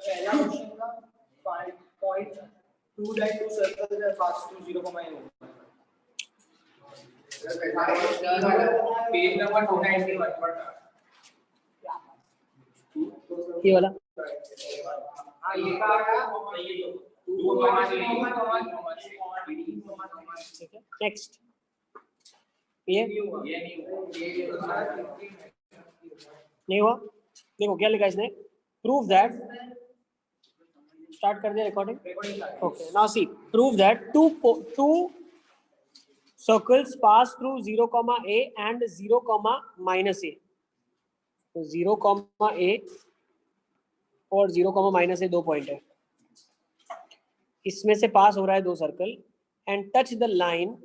पहला क्वेश्चन था 5.2 that two circles are passed through 0,a होगा। पेज नंबर 291 पर ये वाला हाँ ये का ये 2,3 नेक्स्ट ये नहीं हुआ। देखो क्या लिखा इसने, प्रूव दैट, स्टार्ट कर दिया recording. Okay now see, prove that two circles pass through 0,a and 0,-a। तो 0,a और 0,-a दो पॉइंट है, इसमें से पास हो रहा है दो circle and touch the line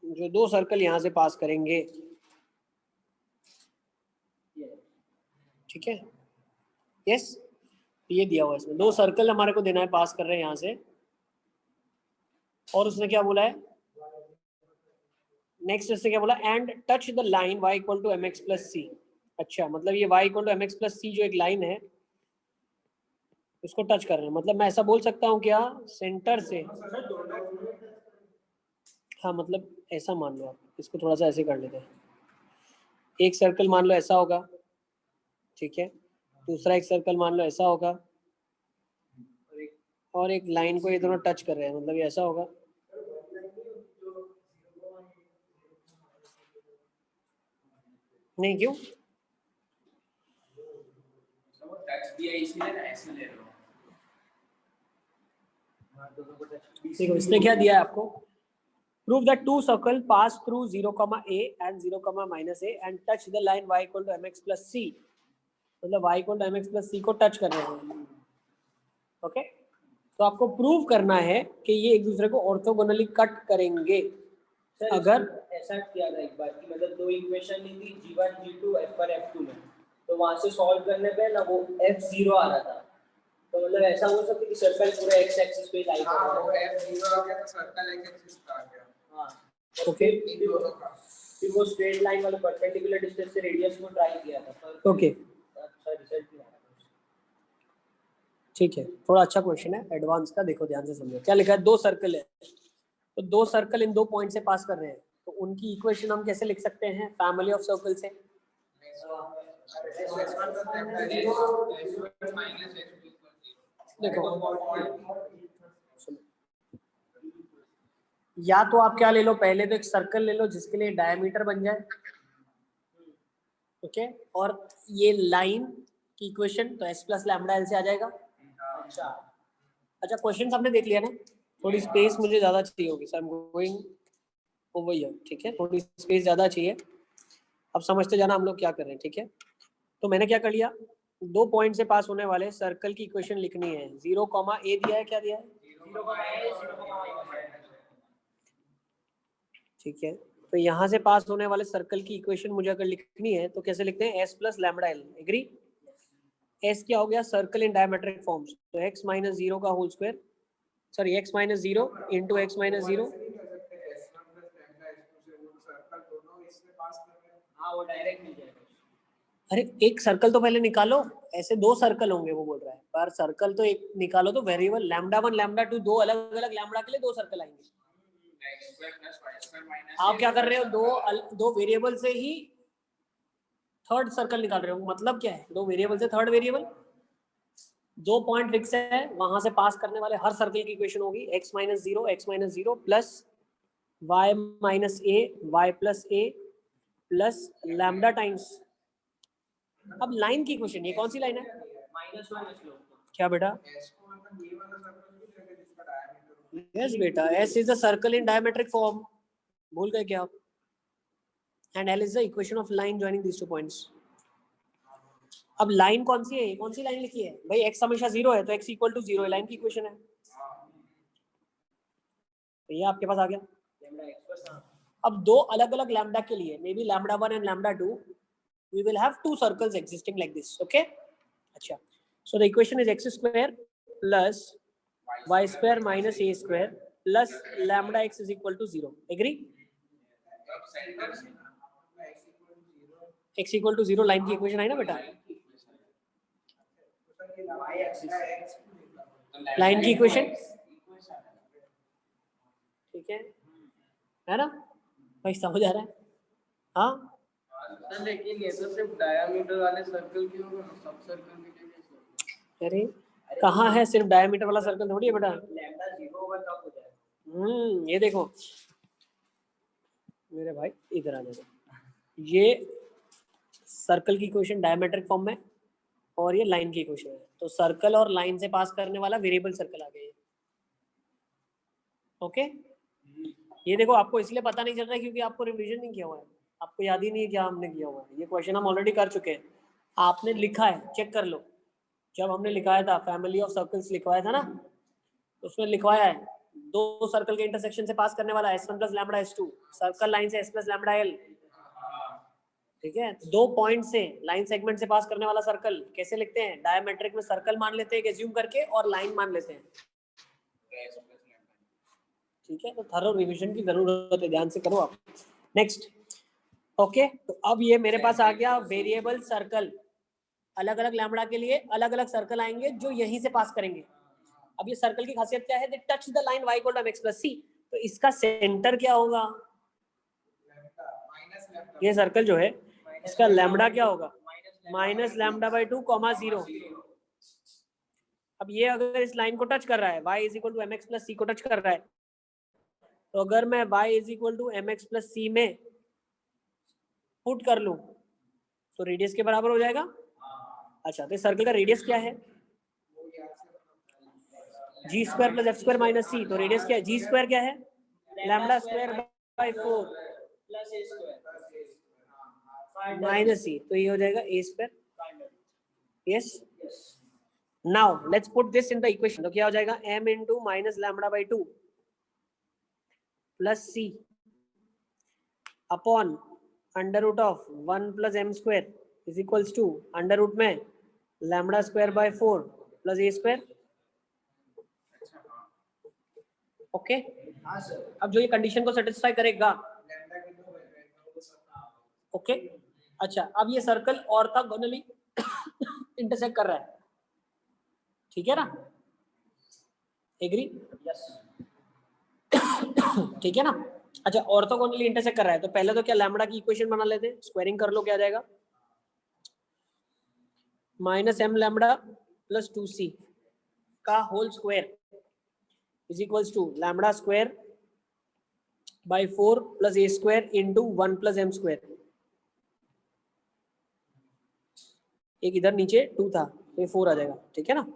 जो दो सर्कल यहां से पास करेंगे, ठीक है। यस ये दिया हुआ है इसमें, दो सर्कल हमारे को देना है, पास कर रहे हैं यहां से, और उसने क्या बोला है नेक्स्ट, इससे क्या बोला, and touch the line y equal to mx plus C. अच्छा मतलब ये y equal to mx plus C जो एक लाइन है उसको टच कर रहे हैं, मतलब मैं ऐसा बोल सकता हूँ क्या, सेंटर से, हाँ मतलब ऐसा मान लो आप, इसको थोड़ा सा ऐसे कर लेते हैं, एक सर्कल मान लो ऐसा होगा, ठीक है, दूसरा एक सर्कल मान लो ऐसा होगा, और एक लाइन को ये दोनों टच कर रहे हैं, मतलब ये ऐसा होगा, नहीं क्यों टच दिया इसलिए ना ऐसे ले लो। देखो इसने क्या दिया है आपको, prove that two circle pass through 0,a and 0,-a and touch the line y equal to mx plus C, मतलब y equal to mx plus C को टच कर रहे हैं। ओके तो आपको प्रूव करना है कि ये एक दूसरे को ऑर्थोगोनली कट करेंगे। अगर ऐसा किया था एक बार कि मतलब दो इक्वेशन ली थी g1 g2 f पर f2 में, तो वहां से सॉल्व करने पे ना वो f0 आ रहा था, तो मतलब ऐसा हो सकता है कि सर्कल पूरा x एक्सिस पे लाई कर रहा है, वो f0 आ गया तो सर्कल x एक्सिस पे आ गया। हां ओके, फिर वो स्ट्रेट लाइन वाले परपेंडिकुलर डिस्टेंस से रेडियस को ट्राई किया था। ओके अच्छा रिजल्ट नहीं आया, ठीक है, थोड़ा अच्छा क्वेश्चन है, एडवांस का, देखो ध्यान से समझो क्या लिखा है। दो सर्कल है, तो दो सर्कल इन दो पॉइंट से पास कर रहे हैं, तो उनकी इक्वेशन हम कैसे लिख सकते हैं फैमिली ऑफ सर्कल से। देखो या तो आप क्या ले लो, पहले तो एक सर्कल ले लो जिसके लिए डायमीटर बन जाए, ओके, और ये लाइन की इक्वेशन तो s प्लस लैम्बडा एल से आ जाएगा। अच्छा क्वेश्चन आपने देख लिया ना, थोड़ी स्पेस मुझे ज़्यादा चाहिए होगी, so I am going over here, ठीक है, थोड़ी स्पेस ज़्यादा चाहिए, अब समझते जाना हम लोग क्या कर रहे हैं, ठीक है। तो मैंने क्या कर लिया, दो पॉइंट से पास होने वाले सर्कल की इक्वेशन लिखनी है, 0,a दिया है, क्या दिया है, ठीक है। तो यहाँ से पास होने वाले सर्कल की इक्वेशन मुझे अगर लिखनी है तो कैसे लिखते हैं, s plus lambda L, agree. s क्या हो गया, सर्कल इन डायमेट्रिक फॉर्म्स, तो x माइनस 0 का whole square, sorry x minus 0 into x minus 0। हाँ वो डायरेक्ट मिल जाएगा। अरे एक सर्कल तो पहले निकालो, ऐसे दो सर्कल होंगे वो बोल रहा है, पर सर्कल तो एक निकालो, तो वेरिएबल λ1 λ2 दो अलग अलग लैम्बडा के लिए दो सर्कल आएंगे। आप क्या कर रहे हो, दो वेरिएबल से ही थर्ड सर्कल निकाल रहे हो, मतलब क्या है, दो वेरिएबल से थर्ड वेरिएबल, दो पॉइंट फिक्स है, वहां से पास करने वाले हर सर्कल की इक्वेशन होगी x minus 0 plus y minus a y plus a plus lambda times. अब लाइन की इक्वेशन, ये कौन सी लाइन है, -1 क्या बेटा, यस बेटा, s is a circle in diametric form, भूल गए क्या आप, and l is the equation of line joining these two points. अब लाइन कौन सी है, कौन सी लाइन लिखी है भाई, x हमेशा 0 है तो x इक्वल टू 0 लाइन की इक्वेशन है, तो ये आपके पास आ गया। अब दो अलग अलग लैम्बडा के लिए, may be λ1 and λ2, we will have two circles existing like this, okay। अच्छा, so the equation is x square plus y square minus a square plus lambda x is equal to 0, agree। x equal to 0 line की equation आई ना बेटा, line की equation, ठीक है ना भाई, समझ आ रहा है? हाँ सर लेकिन ये तो सिर्फ डायमीटर वाले सर्कल की होगा, सब सर्कल के लिए कैसे होगा? अरे कहाँ है, सिर्फ डायमीटर वाला सर्कल थोड़ी है बेटा। लैम्डा 0 होगा तब हो जाएगा। ये देखो मेरे भाई, इधर आ जाओ, ये सर्कल की इक्वेशन डायमेट्रिक फॉर्म में और ये लाइन की इक्वेशन है, तो सर्कल और लाइन से पास करने वाला वेरिएबल सर्कल आ गया। ओके, ये देखो आपको इसलिए पता नहीं चल रहा है क्योंकि आपको रिवीजन नहीं किया हुआ है, आपको याद ही नहीं है क्या हमने किया हुआ है। ये क्वेश्चन हम ऑलरेडी कर चुके हैं, आपने लिखा है, चेक कर लो। जब हमने लिखाया था फैमिली ऑफ सर्कल्स लिखवाया था ना, तो उसमें लिखवाया है दो सर्कल के इंटरसेक्शन से पास करने वाला S1 plus lambda S2, circle line से S प्लस लैम्बडा L, ठीक है। दो पॉइंट से लाइन सेगमेंट से पास करने वाला सर्कल कैसे लिखते हैं, डायमेट्रिक में सर्कल मान लेते हैं एज्यूम करके और लाइन मान लेते हैं, ठीक है। तो थरो रिवीजन की जरूरत है, ध्यान से करो आप। नेक्स्ट, ओके, तो अब ये मेरे पास आ गया वेरिएबल सर्कल, अलग अलग लैम्बडा के लिए अलग अलग सर्कल आएंगे जो यहीं से पास करेंगे। अब ये सर्कल की खासियत क्या है, they touch the line y equal to mx plus c, तो इसका सेंटर क्या होगा, ये सर्कल जो है इसका लैम्बडा क्या होगा, माइनस लैम्बडा बाई 2 कॉमा 0। अब ये अगर इस लाइन को टच कर रहा है, y is equal to mx plus c को टच कर रहा है, तो अगर मैं y is equal to mx plus c में पुट कर लूं तो रेडियस के बराबर हो जाएगा। अच्छा, तो इस सर्कल का रेडियस क्या है, g square plus f square minus c, तो रेडियस क्या है, जी स्क्वायर क्या है, lambda square by 4 plus a square minus c, तो ये हो जाएगा a square. Yes, now let's put this in the equation, तो क्या हो जाएगा, m into minus lambda by 2 plus c upon under root of 1 plus M square is equals to under root में lambda square by 4 plus a square. Okay, अब जो ये condition को satisfy करेगा, ओके। अच्छा, अब ये सर्कल ऑर्थोगोनली इंटरसेक्ट कर रहा है, ठीक है ना, एग्री, यस ठीक है ना। अच्छा, ऑर्थोगोनली इंटरसेक्ट कर रहा है, तो पहले तो क्या लैम्बडा की इक्वेशन बना लेते हैं, स्क्वायरिंग कर लो, क्या आ जाएगा, minus M lambda plus 2c का whole square is equals to lambda square by 4 plus a square into 1 plus M square. एक इधर नीचे 2 था तो ये 4 आ जाएगा, ठीक है ना।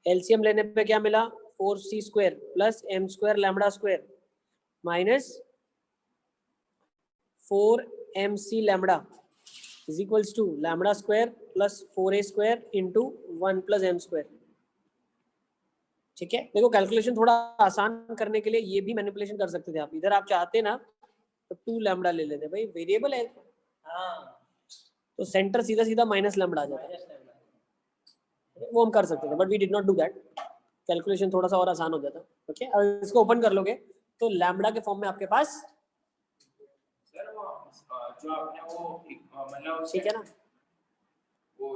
एलसीएम लेने पे क्या मिला, 4c square plus M square lambda square minus 4mc lambda is equals to lambda square plus 4a square into 1 plus M square, ठीक है। देखो कैलकुलेशन थोड़ा आसान करने के लिए ये भी मैनिपुलेशन कर सकते थे आप, इधर आप चाहते ना तो 2 लैम्बडा ले लेते, भाई वेरिएबल है, हाँ तो सेंटर सीधा सीधा माइनस लैम्बडा आ जाता, वो हम कर सकते थे, but we did not do that, calculation थोड़ा सा और आसान हो जाता। ओके, अब इसको ओपन कर लोगे तो लैम्बडा के फॉर्म में आपके पास, सर वो जो आपने वो मतलब ठीक है ना, वो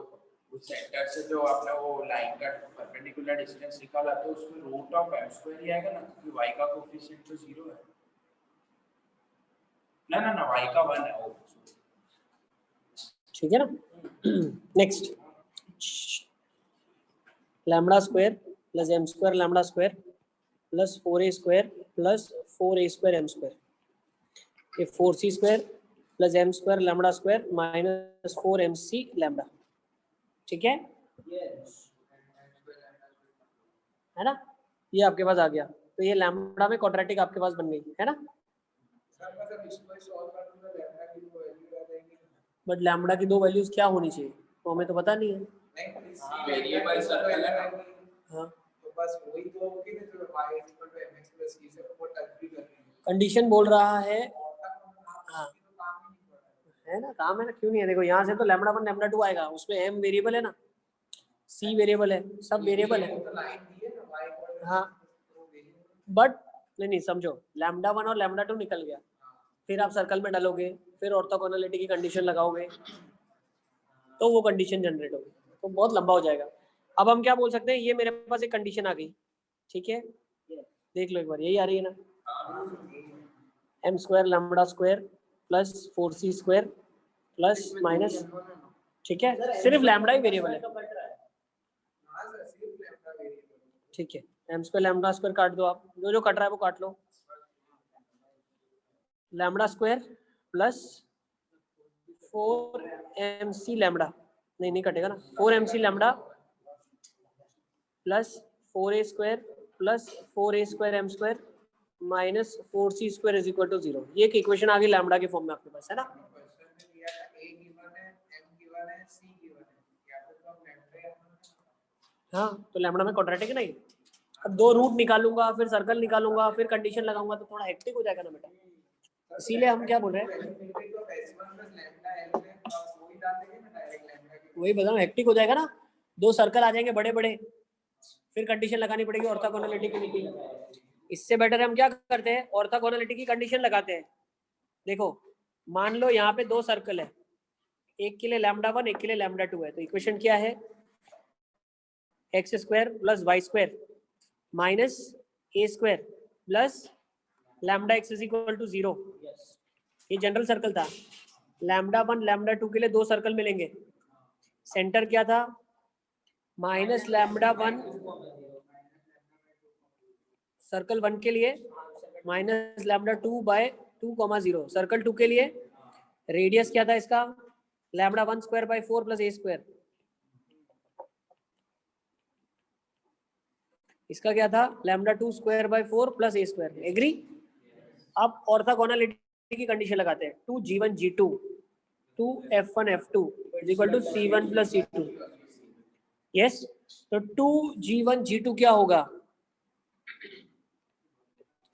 उस सेंटर से जो आपने वो लाइन का परपेंडिकुलर डिस्टेंस निकाला, तो उसमें रूट ऑफ m स्क्वायर ही आएगा ना, क्योंकि y का कोएफिशिएंट तो 0 है ना, y का 1 है वो, ठीक है ना। Next, lambda square plus M square lambda square plus 4a square plus 4a square M square, ये 4c square plus M square lambda square minus 4mc lambda, ठीक है, है ना। ये आपके पास आ गया, तो ये लैम्बडा में क्वाड्रेटिक आपके पास बन गई, है ना। बट लैम्बडा की दो वैल्यूज क्या होनी चाहिए, तो हमें तो पता नहीं है। वेरिएबल सर्कल है, हाँ, तो बस वही तो होगी ना जो y mx plus c से वो टच भी कर रही है, कंडीशन बोल रहा है, हाँ है ना, काम है ना, क्यों नहीं है। देखो यहाँ से तो लैम्बडा 1 लैम्बडा 2 आएगा, उसमें m वेरिएबल है ना, c वेरिएबल है, सब वेरिएबल है, हाँ। बट नहीं समझो, लैम्बडा 1 और लैम्बडा 2 निकल गया, फिर आप सर्कल में डालोगे, फिर ऑर्थोगोनैलिटी की कंडीशन लगाओगे, तो वो कंडीशन जनरेट होगी, तो बहुत लंबा हो जाएगा। अब हम क्या बोल सकते हैं, ये मेरे पास एक कंडीशन आ गई, ठीक है, देख लो एक बार, यही आ रही है ना, m square lambda square plus 4c square plus minus, ठीक है, सिर्फ लैम्बडा ही वेरिएबल है, ठीक है, m स्क्वायर लैम्बडा स्क्वायर काट दो आप, जो जो कट रहा है वो काट लो, lambda square plus 4mc lambda, नहीं कटेगा ना, 4mc lambda plus 4a square plus 4a square m square minus 4c square is equal to 0। ये एक इक्वेशन आ गई लैम्बडा के फॉर्म में आपके पास, है ना। हाँ, तो लैम्बडा में क्वाड्रेटिक है ना ये। अब दो रूट निकालूंगा, फिर सर्कल निकालूंगा, फिर कंडीशन लगाऊंगा, तो थोड़ा हेक्टिक हो जाएगा ना बेटा, इसीलिए हम क्या बोल रहे हैं, वही बताऊं, हेक्टिक हो जाएगा ना, दो सर्कल आ जाएंगे बड़े बड़े, फिर कंडीशन लगानी पड़ेगी ऑर्थोगोनैलिटी के लिए। इससे बेटर हम क्या करते हैं, ऑर्थोगोनैलिटी की कंडीशन लगाते हैं। देखो मान लो यहाँ पे दो सर्कल है, एक के लिए लैम्बडा 1 एक के लिए लैम्बडा 2 है, तो इक्वेशन क्या है, X square plus Y square minus A square plus lambda X is equal to 0। ये जनरल सर्कल था, लैम्बडा 1 लैम्बडा 2 के लिए दो सर्कल मिलेंगे, सेंटर क्या था, माइनस लैम्बडा 1 सर्कल 1 के लिए, माइनस लैम्बडा 2 बाय 2,0, सर्कल 2 के लिए रेडियस क्या था इसका, lambda 1 square by 4 plus A square, इसका क्या था, lambda 2 square by 4 plus A square, agree. अब ऑर्थोगोनैलिटी की कंडीशन लगाते हैं, 2g1 g2 2f1 f2 is equal to c1 plus c2, yes. तो 2g1 g2 क्या होगा,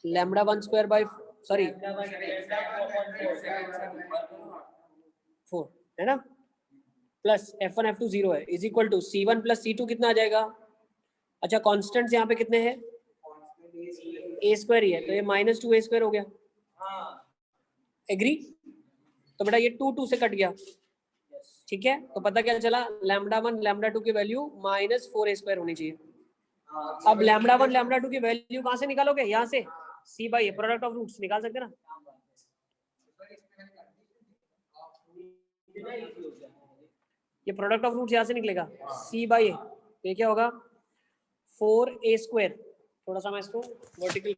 लैम्बडा 1 स्क्वायर बाय सॉरी 4 है ना, प्लस f1 f2 0 है, is equal to c1 plus c2 कितना आ जाएगा, अच्छा कॉन्स्टेंट्स यहाँ पे कितने हैं, ए स्क्वायर ही है, तो ये माइनस 2 ए स्क्वायर हो गया, एग्री। तो बेटा ये 2 से कट गया, ठीक है, तो पता क्या चला, लैम्बडा 1 लैम्बडा 2 की वैल्यू माइनस 4 ए स्क्वायर होनी चाहिए। अब लैम्बडा 1 लैम्बडा 2 की वैल्यू कहाँ से निकालोगे, यहाँ से c by a, product of roots निकाल सकते ना, ये प्रोडक्ट ऑफ रूट्स यहाँ से निकलेगा, सी बाई ए, ये क्या होगा 4a स्क्वायर, थोड़ा सा मैं इसको वर्टिकल, एक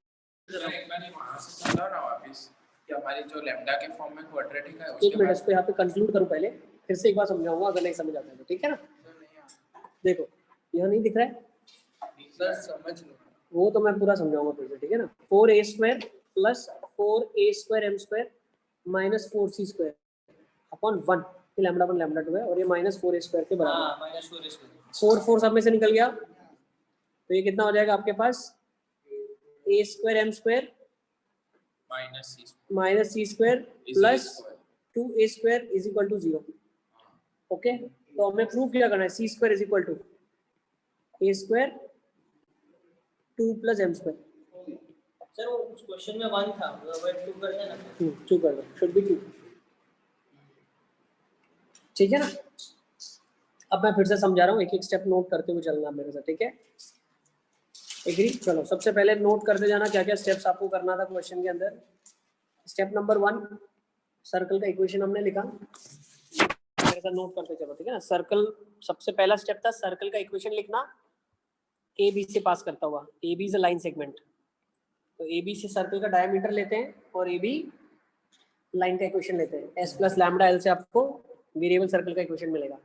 बार वहां से समझाओ ना वापस कि हमारी जो लैम्बडा के फॉर्म में क्वाड्रेटिक है, एक मिनट इसको यहाँ पे कंक्लूड करूँ पहले, फिर से एक बार समझाऊंगा, अगर नहीं समझ आता है तो, ठीक है ना। देखो यहाँ नहीं दिख रहा है सर, समझ लो, वो तो मैं पूरा समझाऊंगा फिर से, ठीक है ना, 4a square plus 4a square m square minus 4c square upon 1, ये लैम्बडा 1 लैम्बडा 2 है, और ये माइनस 4a स्क्वायर के बराबर है, 4 सब में से निकल गया, तो ये कितना हो जाएगा आपके पास, a square m square minus c square plus 2a square is equal to 0। Okay, तो हमें प्रूफ क्या करना है, c square is equal to a square 2 plus m square. Sir वो उस क्वेश्चन में 1 था, वो 2 कर देना, 2 कर दो, शुड बी 2, ठीक है ना। अब मैं फिर से समझा रहा हूँ, एक एक स्टेप नोट करते हुए चलना मेरे साथ, ठीक है, एग्री। चलो सबसे पहले नोट करते जाना क्या क्या स्टेप्स आपको करना था क्वेश्चन के अंदर। स्टेप नंबर 1, सर्कल का इक्वेशन हमने लिखा, मेरे साथ नोट करते चलो, ठीक है ना। सर्कल, सबसे पहला स्टेप था सर्कल का इक्वेशन लिखना, ए बी से पास करता हुआ, A B is a line segment, तो ए बी से सर्कल का डायमीटर लेते हैं और ए बी लाइन का इक्वेशन लेते हैं, एस प्लस लैम्बडा एल से आपको वेरिएबल सर्कल का इक्वेशन मिलेगा।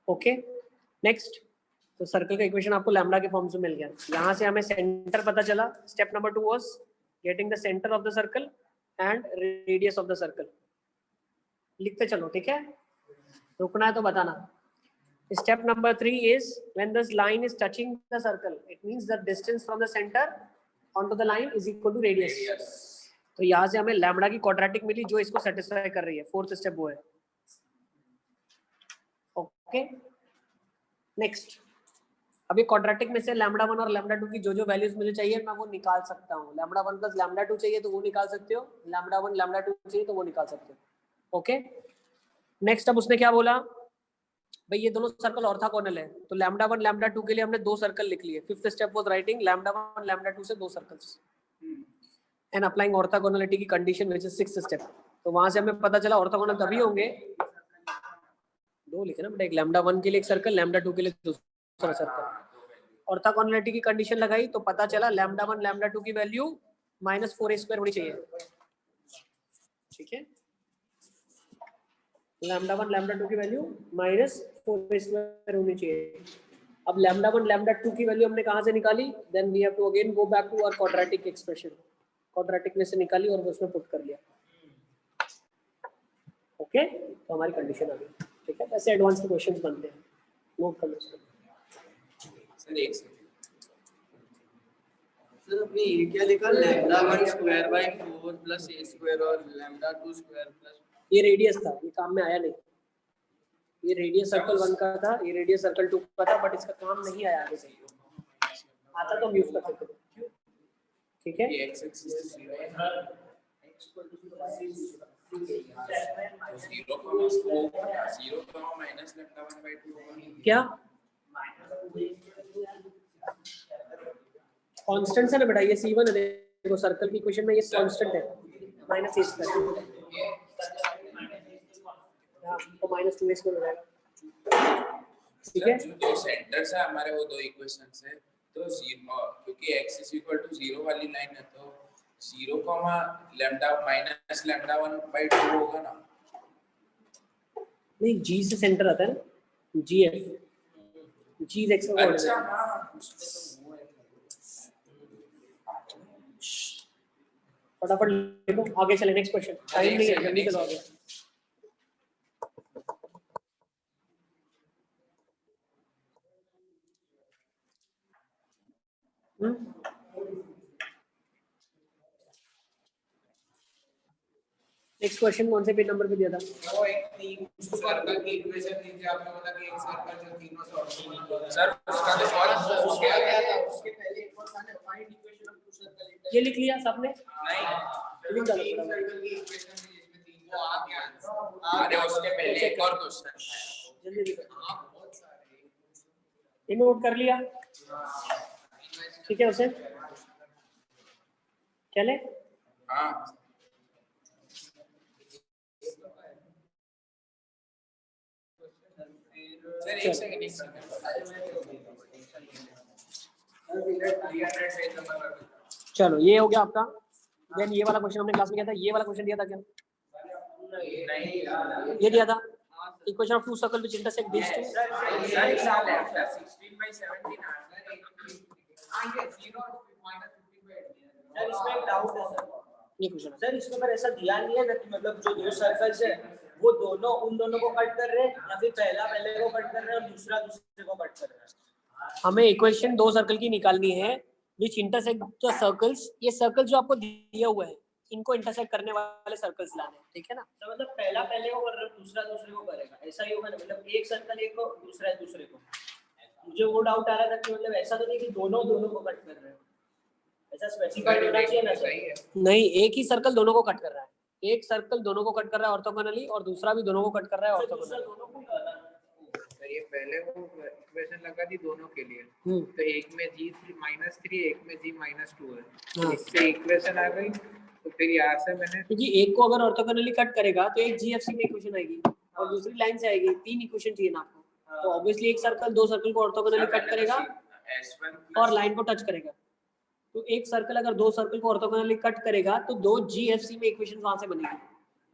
ओके, नेक्स्ट, तो सर्कल का इक्वेशन आपको लैम्बडा के फॉर्म से मिल गया, यहाँ से हमें सेंटर पता चला। Step number 2 was getting the centre of the circle and radius of the circle, लिखते चलो, ठीक है, रुकना है तो बताना। Step number 3 is when this line is touching the circle, it means the distance from the center onto the line is equal to radius. तो यहाँ से हमें लैम्बडा की क्वाड्रेटिक मिली जो इसको सेटिस्फाई कर रही है, फोर्थ स्टेप वो है। ओके, नेक्स्ट अभी क्वाड्रेटिक में से लैम्डा 1 और लैम्डा 2 की जो वैल्यूज मुझे चाहिए मैं वो निकाल सकता हूँ। लैम्डा 1 प्लस लैम्डा 2 चाहिए तो वो निकाल सकते हो, लैम्डा 1 लैम्डा 2 चाहिए तो वो निकाल सकते हो। ओके, नेक्स्ट अब उसने क्या बोला भाई, ये दोनों सर्कल ऑर्थोगोनल है, तो लैम्डा 1 लैम्डा 2 के लिए हमने 2 सर्कल लिख लिए। Fifth step was writing lambda 1 lambda 2 से 2 सर्कल्स एंड अप्लाइंग ऑर्थोगोनलिटी की condition which is sixth step. तो वहां से हमें पता चला ऑर्थोगोनल तभी होंगे, दो लिखे ना बेटा, एक लैम्डा 1 के लिए एक सर्कल, लैम्डा 2 के लिए दूसरा सर्कल। ऑर्थोगोनलिटी की कंडीशन लगाई तो पता चला लैम्डा 1 लैम्डा 2 की वैल्यू -4a² होनी चाहिए। ठीक है, लैम्डा 1 लैम्डा 2 की वैल्यू -4a² होनी चाहिए। अब लैम्डा 1 लैम्डा 2 की वैल्यू हमने कहां से निकाली, then we have to again go back to our quadratic expression, quadratic में से निकाली और उसमें पुट कर लिया। ओके, तो हमारी कंडीशन आ गई। ठीक है, ऐसे एडवांस के क्वेश्चंस बनते हैं, नोट कर लो। सर एक सेकंड सर अपने ये क्या लिखा, lambda 1 square by 4 plus a square और लैम्डा 2 स्क्वायर प्लस, ये रेडियस था, ये काम में आया नहीं। ये रेडियस सर्कल 1 का था, ये रेडियस सर्कल 2 का था, बट इसका काम नहीं आया आगे से। आता तो हम यूज कर सकते थे। ठीक है, ये x एक्सिस 0 है, x equal to 0 minus lambda 1/2 क्या कांस्टेंट है ना बेटा, ये c1 है, देखो सर्कल की इक्वेशन में ये कांस्टेंट है -a², तो -2a² हो जाएगा। ठीक है, जो दो सेंटर्स है हमारे वो दो इक्वेशंस है, तो 0 क्योंकि x इज इक्वल टू 0 वाली लाइन है तो 0 लैम्डा माइनस लैम्डा 1/2 होगा ना। नहीं g से सेंटर आता है ना, gf, g इज x का कोऑर्डिनेट। अच्छा हाँ, उसमें तो वो है। फटाफट लिखो, आगे चले, नेक्स्ट क्वेश्चन, टाइम नहीं है, जल्दी चलो आगे। नेक्स्ट क्वेश्चन कौन से पेज नंबर पे दिया था? वो एक तीन सर्कल की इक्वेशन दीजिए, आपने बोला कि एक सर्कल जो तीनों सॉल्व सर उसका तो बहुत उसके आगे था, उसके पहले एक और था ना find equation of two circle. ये लिख लिया सबने? नहीं, तीन सर्कल की इक्वेशन है जिसमें तीन को आ गया आंसर। अरे उसके पहले एक और क्वेश्चन है, जल्दी लिखो। हां बहुत सारे, ये नोट कर लिया? ठीक है, उसे चले। हां सर एक सेकंड चलो ये हो गया आपका। देन ये वाला क्वेश्चन हमने क्लास में किया था, ये वाला क्वेश्चन दिया था क्या? ये दिया था, equation of two circle which intersect these two. Sir इस साल है 16/17 सर इसमें एक डाउट है सर। ये क्वेश्चन सर इसमें पर ऐसा दिया नहीं है ना कि मतलब जो दो सर्कल्स है वो दोनों उन दोनों को कट कर रहे हैं या फिर पहला पहले को कट कर रहा है और दूसरा दूसरे को कट कर रहा है। हमें इक्वेशन दो सर्कल की निकालनी है व्हिच इंटरसेक्ट द सर्कल्स। ये सर्कल जो आपको दिया हुआ है इनको इंटरसेक्ट करने वाले सर्कल्स लाने, ठीक है ना? तो मतलब पहला पहले को कर रहा है दूसरा दूसरे को करेगा, ऐसा ही होगा ना? मतलब एक सर्कल एक को दूसरा दूसरे को। मुझे वो डाउट आ रहा था कि मतलब ऐसा तो नहीं कि दोनों दोनों को कट कर रहे हैं, ऐसा स्पेसिफाइड होना चाहिए ना सर? नहीं, एक ही सर्कल दोनों को कट कर रहा है, एक सर्कल दोनों को कट कर रहा है ऑर्थोगोनली और दूसरा भी दोनों को कट कर रहा है ऑर्थोगोनली। सर ये पहले वो इक्वेशन लगा दी दोनों के लिए, तो एक में g -3 एक में g -2 है, हाँ। इससे इक्वेशन आ गई। तो फिर यहाँ से मैंने क्योंकि एक को अगर ऑर्थोगोनली कट करेगा तो एक जीएफसी में इक्वेशन आएगी और दूसरी लाइन से आएगी, तीन इक्वेशन चाहिए ना आपको। तो ऑब्वियसली एक सर्कल दो सर्कल को ऑर्थोगोनली कट करेगा और लाइन को टच करेगा। तो एक सर्कल अगर दो सर्कल को ऑर्थोगोनली कट करेगा तो दो जीएफसी में इक्वेशन वहां से बनेगी,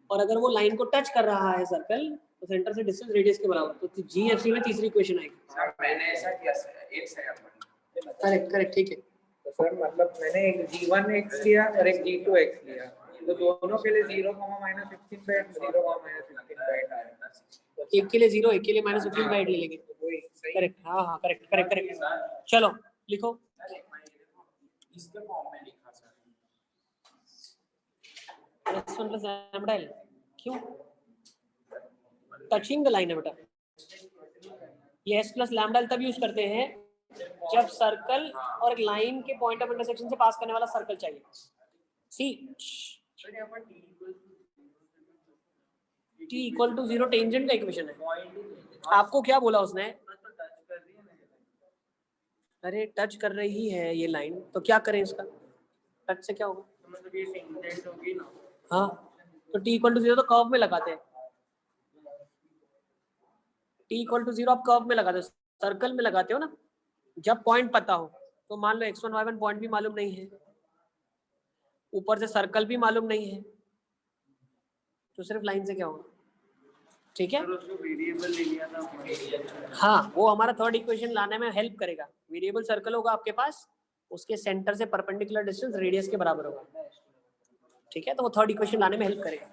और अगर वो लाइन को टच कर रहा है सर्कल तो सेंटर से डिस्टेंस रेडियस के बराबर, तो जीएफसी में तीसरी इक्वेशन आएगी। सर मैंने ऐसा किया सर, एक सेकंड करेक्ट करेक्ट, ठीक है। तो सर मतलब मैंने एक g1x लिया और एक g2x लिया, तो दोनों के लिए 0, -15 बाय 0, -15 बाय आया। एक के लिए 0 एक के लिए -15 बाय 8 ले लेंगे। वही सही करेक्ट, हाँ हाँ करेक्ट करेक्ट करेक्ट। चलो लिखो, इसके फॉर्म में लिखा sir S1 plus lambda L, क्यों? टचिंग द लाइन है बेटा। ये S प्लस लैम्डा L तब यूज करते हैं जब सर्कल और एक लाइन के पॉइंट ऑफ इंटरसेक्शन से पास करने वाला सर्कल चाहिए। सी सर यहाँ पर t इक्वल टू 0 टेंजेंट का इक्वेशन है। आपको क्या बोला उसने? टच कर रही है ना, अरे टच कर रही है ये लाइन, तो क्या करें इसका? टच से क्या होगा? तो मतलब ये टेंजेंट होगी ना। हाँ, तो t इक्वल टू 0 तो कर्व में लगाते हैं। t इक्वल टू 0 आप कर्व में लगाते हो, सर्कल में लगाते हो ना। जब पॉइंट पता हो तो मान लो x1 y1 पॉइंट भी मालूम नहीं है, ऊपर से सर्कल भी मालूम नहीं है, तो सिर्फ लाइन से क्या होगा? ठीक है, सर उसको वेरिएबल ले लिया था आपने। हाँ वो हमारा थर्ड इक्वेशन लाने में हेल्प करेगा। वेरिएबल सर्कल होगा आपके पास, उसके सेंटर से परपेंडिकुलर डिस्टेंस रेडियस के बराबर होगा। ठीक है, तो वो थर्ड इक्वेशन लाने में हेल्प करेगा।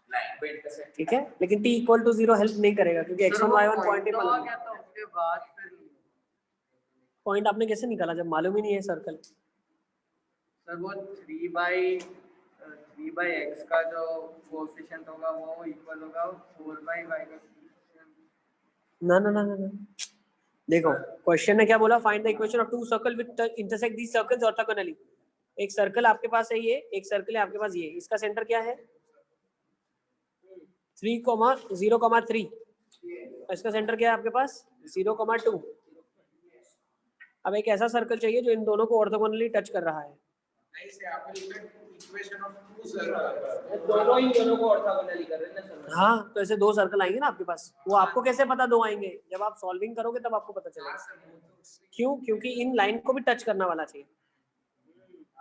लाइन को इंटरसेक्ट। ठीक है, लेकिन t इक्वल टू 0 हेल्प नहीं करेगा क्योंकि x1 y1 पॉइंट ही तो मालूम आ नहीं। गया था उसके बाद फिर पॉइंट आपने कैसे निकाला जब मालूम ही नहीं है सर्कल? सर वो 3/x का जो कोएफिशिएंट होगा वो इक्वल होगा 4/y का कोएफिशिएंट। ना ना ना ना ना, देखो क्वेश्चन ने क्या बोला, find the equation of two circle with intersect these circles orthogonally. एक सर्कल आपके पास है ये, एक सर्कल है आपके पास ये, इसका सेंटर क्या है? 3,0,3। इसका सेंटर क्या है आपके पास? 0,2। अब एक ऐसा सर्कल चाहिए जो इन दोनों को ऑर्थोगोनली टच कर रहा है। नहीं से आपने इक्वेशन ऑफ टू सर्कल दोनों ही दोनों को ऑर्थोगोनली कर रहे हैं ना सर। हाँ, तो ऐसे दो सर्कल आएंगे ना आपके पास। वो आपको कैसे पता दो आएंगे? जब आप सॉल्विंग करोगे तब आपको पता चलेगा। क्यों? क्योंकि इन लाइन को भी टच करना वाला चाहिए।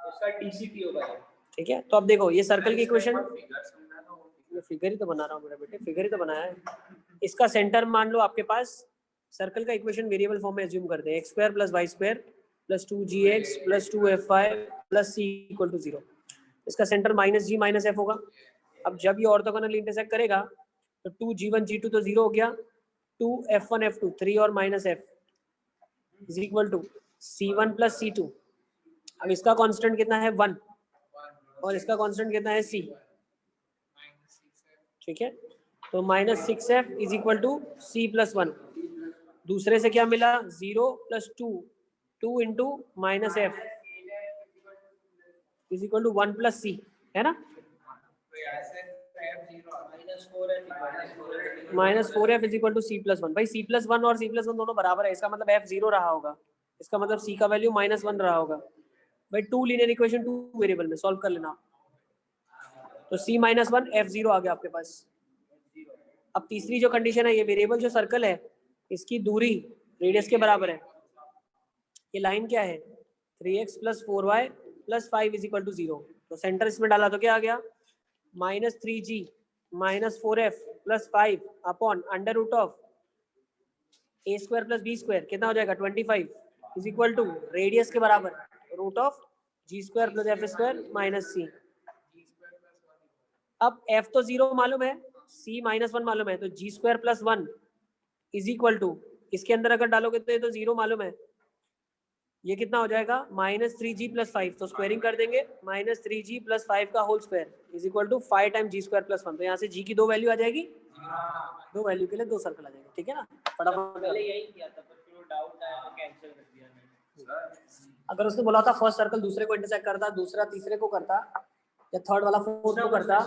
उसका TCP होगा ये। ठीक है, तो अब देखो ये सर्कल की इक्वेशन, फिगर समझा दो। मैं फिगर ही तो बना रहा हूँ मेरा बेटे, फिगर ही तो बनाया है। इसका सेंटर मान लो आपके पास, सर्कल का इक्वेशन वेरिएबल फॉर्म में एज्यूम करते हैं, x square plus Y square plus 2gx plus 2fy plus c equal to 0। इसका centre minus g minus f होगा। अब जब ये ऑर्थोगोनली इंटरसेक्ट करेगा तो 2g1 g2 तो 0 हो गया, 2f1 f2 3 और minus f is equal to c1 plus c2। अब इसका कांस्टेंट कितना है? 1, और इसका कांस्टेंट कितना है? c। ठीक है, तो minus 6f is equal to c plus 1। दूसरे से क्या मिला? 0 प्लस 2 into minus f is equal to 1 plus c, है ना? -4f is equal to c plus 1। भाई c प्लस 1 और c प्लस 1 दोनों बराबर है, इसका मतलब f 0 रहा होगा, इसका मतलब c का वैल्यू -1 रहा होगा। भाई 2 लीनियर इक्वेशन 2 वेरिएबल में सॉल्व कर लेना, तो c -1 f 0 आ गया आपके पास। अब तीसरी जो कंडीशन है, ये वेरिएबल जो सर्कल है इसकी दूरी रेडियस के बराबर है। ये लाइन क्या है? 3x plus 4y plus 5 is equal to 0। तो सेंटर इसमें डाला तो क्या आ गया? -3g minus 4f plus 5 upon under root of a square plus b square, कितना हो जाएगा? 25 इज इक्वल टू रेडियस के बराबर root of g square plus f square minus c। अब f तो 0 मालूम है, c -1 मालूम है, तो g square plus 1 is equal to, इसके अंदर अगर डालोगे तो ये तो 0 मालूम है, ये कितना हो जाएगा? -3g plus 5। तो स्क्वायरिंग कर देंगे, -3g प्लस 5 का whole square is equal to 5 time g square plus 1। तो यहाँ से g की दो वैल्यू आ जाएगी, दो वैल्यू के लिए दो सर्कल आ जाएंगे। ठीक है ना? फटाफट पहले यही किया था पर फिर वो डाउट आया तो कैंसिल कर दिया मैंने। अगर उसने बोला था फर्स्ट सर्कल दूसरे को इंटरसेक्ट करता, दूसरा तीसरे को करता, या थर्ड वाला फोर्थ को करता,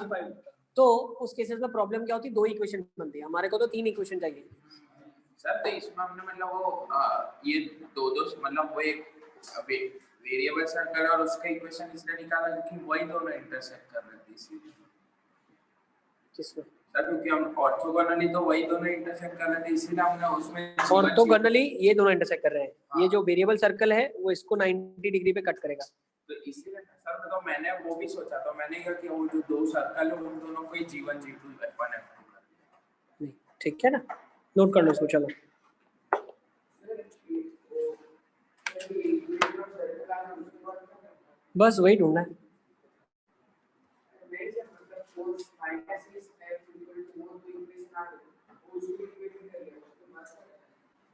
तो उस केसेस में प्रॉब्लम क्या होती? दो इक्वेशन बनती है, हमारे को तो 3 इक्वेशन चाहिए। सर तो इसमें हमने मतलब वो ये दो मतलब वो एक वेरिएबल सर्कल और उसका इक्वेशन इसलिए निकाला क्योंकि वही दोनों इंटरसेक्ट कर रहे थे इसीलिए। किसमें? सर क्योंकि हम ऑर्थोगोनली तो वही दोनों इंटरसेक्ट कर रहे थे इसीलिए हमने उसमें ऑर्थोगोनली ये दोनों इंटरसेक्ट कर रहे हैं। ये जो वेरिएबल सर्कल है वो इसको 90 डिग्री पे कट करेगा। तो इसीलिए सर तो मैंने वो भी सोचा था, मैंने कहा कि वो जो दो सर्कल है उन दोनों को ही G1 G2 F1 F2 कर दिया। ठीक है ना? नोट कर लो इसको। चलो बस वही ढूंढना है।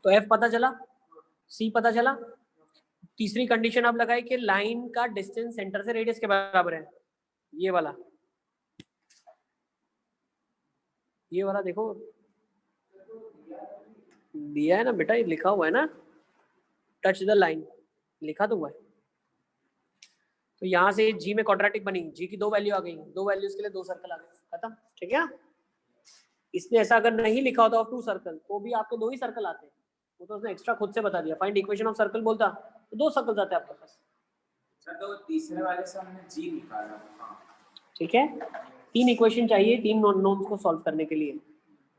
तो F पता चला, C पता चला। तीसरी कंडीशन आप लगाई कि लाइन का डिस्टेंस सेंटर से रेडियस के बराबर है। ये वाला देखो दिया है ना बेटा, ये लिखा हुआ है ना। टच द लाइन, लिखा तो हुआ है। तो यहाँ से जी में क्वाड्रेटिक बनी, जी की 2 वैल्यू आ गई, 2 वैल्यूज के लिए 2 सर्कल आ गए, खत्म। ठीक है, इसने ऐसा अगर नहीं लिखा होता ऑफ 2 सर्कल तो भी आपके 2 ही सर्कल आते हैं, वो तो उसने एक्स्ट्रा खुद से बता दिया। फाइंड इक्वेशन ऑफ सर्कल बोलता तो 2 सर्कल आते हैं आपके पास। सर तो तीसरे वाले से हमने जी निकाला। हाँ ठीक है, 3 इक्वेशन चाहिए 3 नॉन्स को सॉल्व करने के लिए।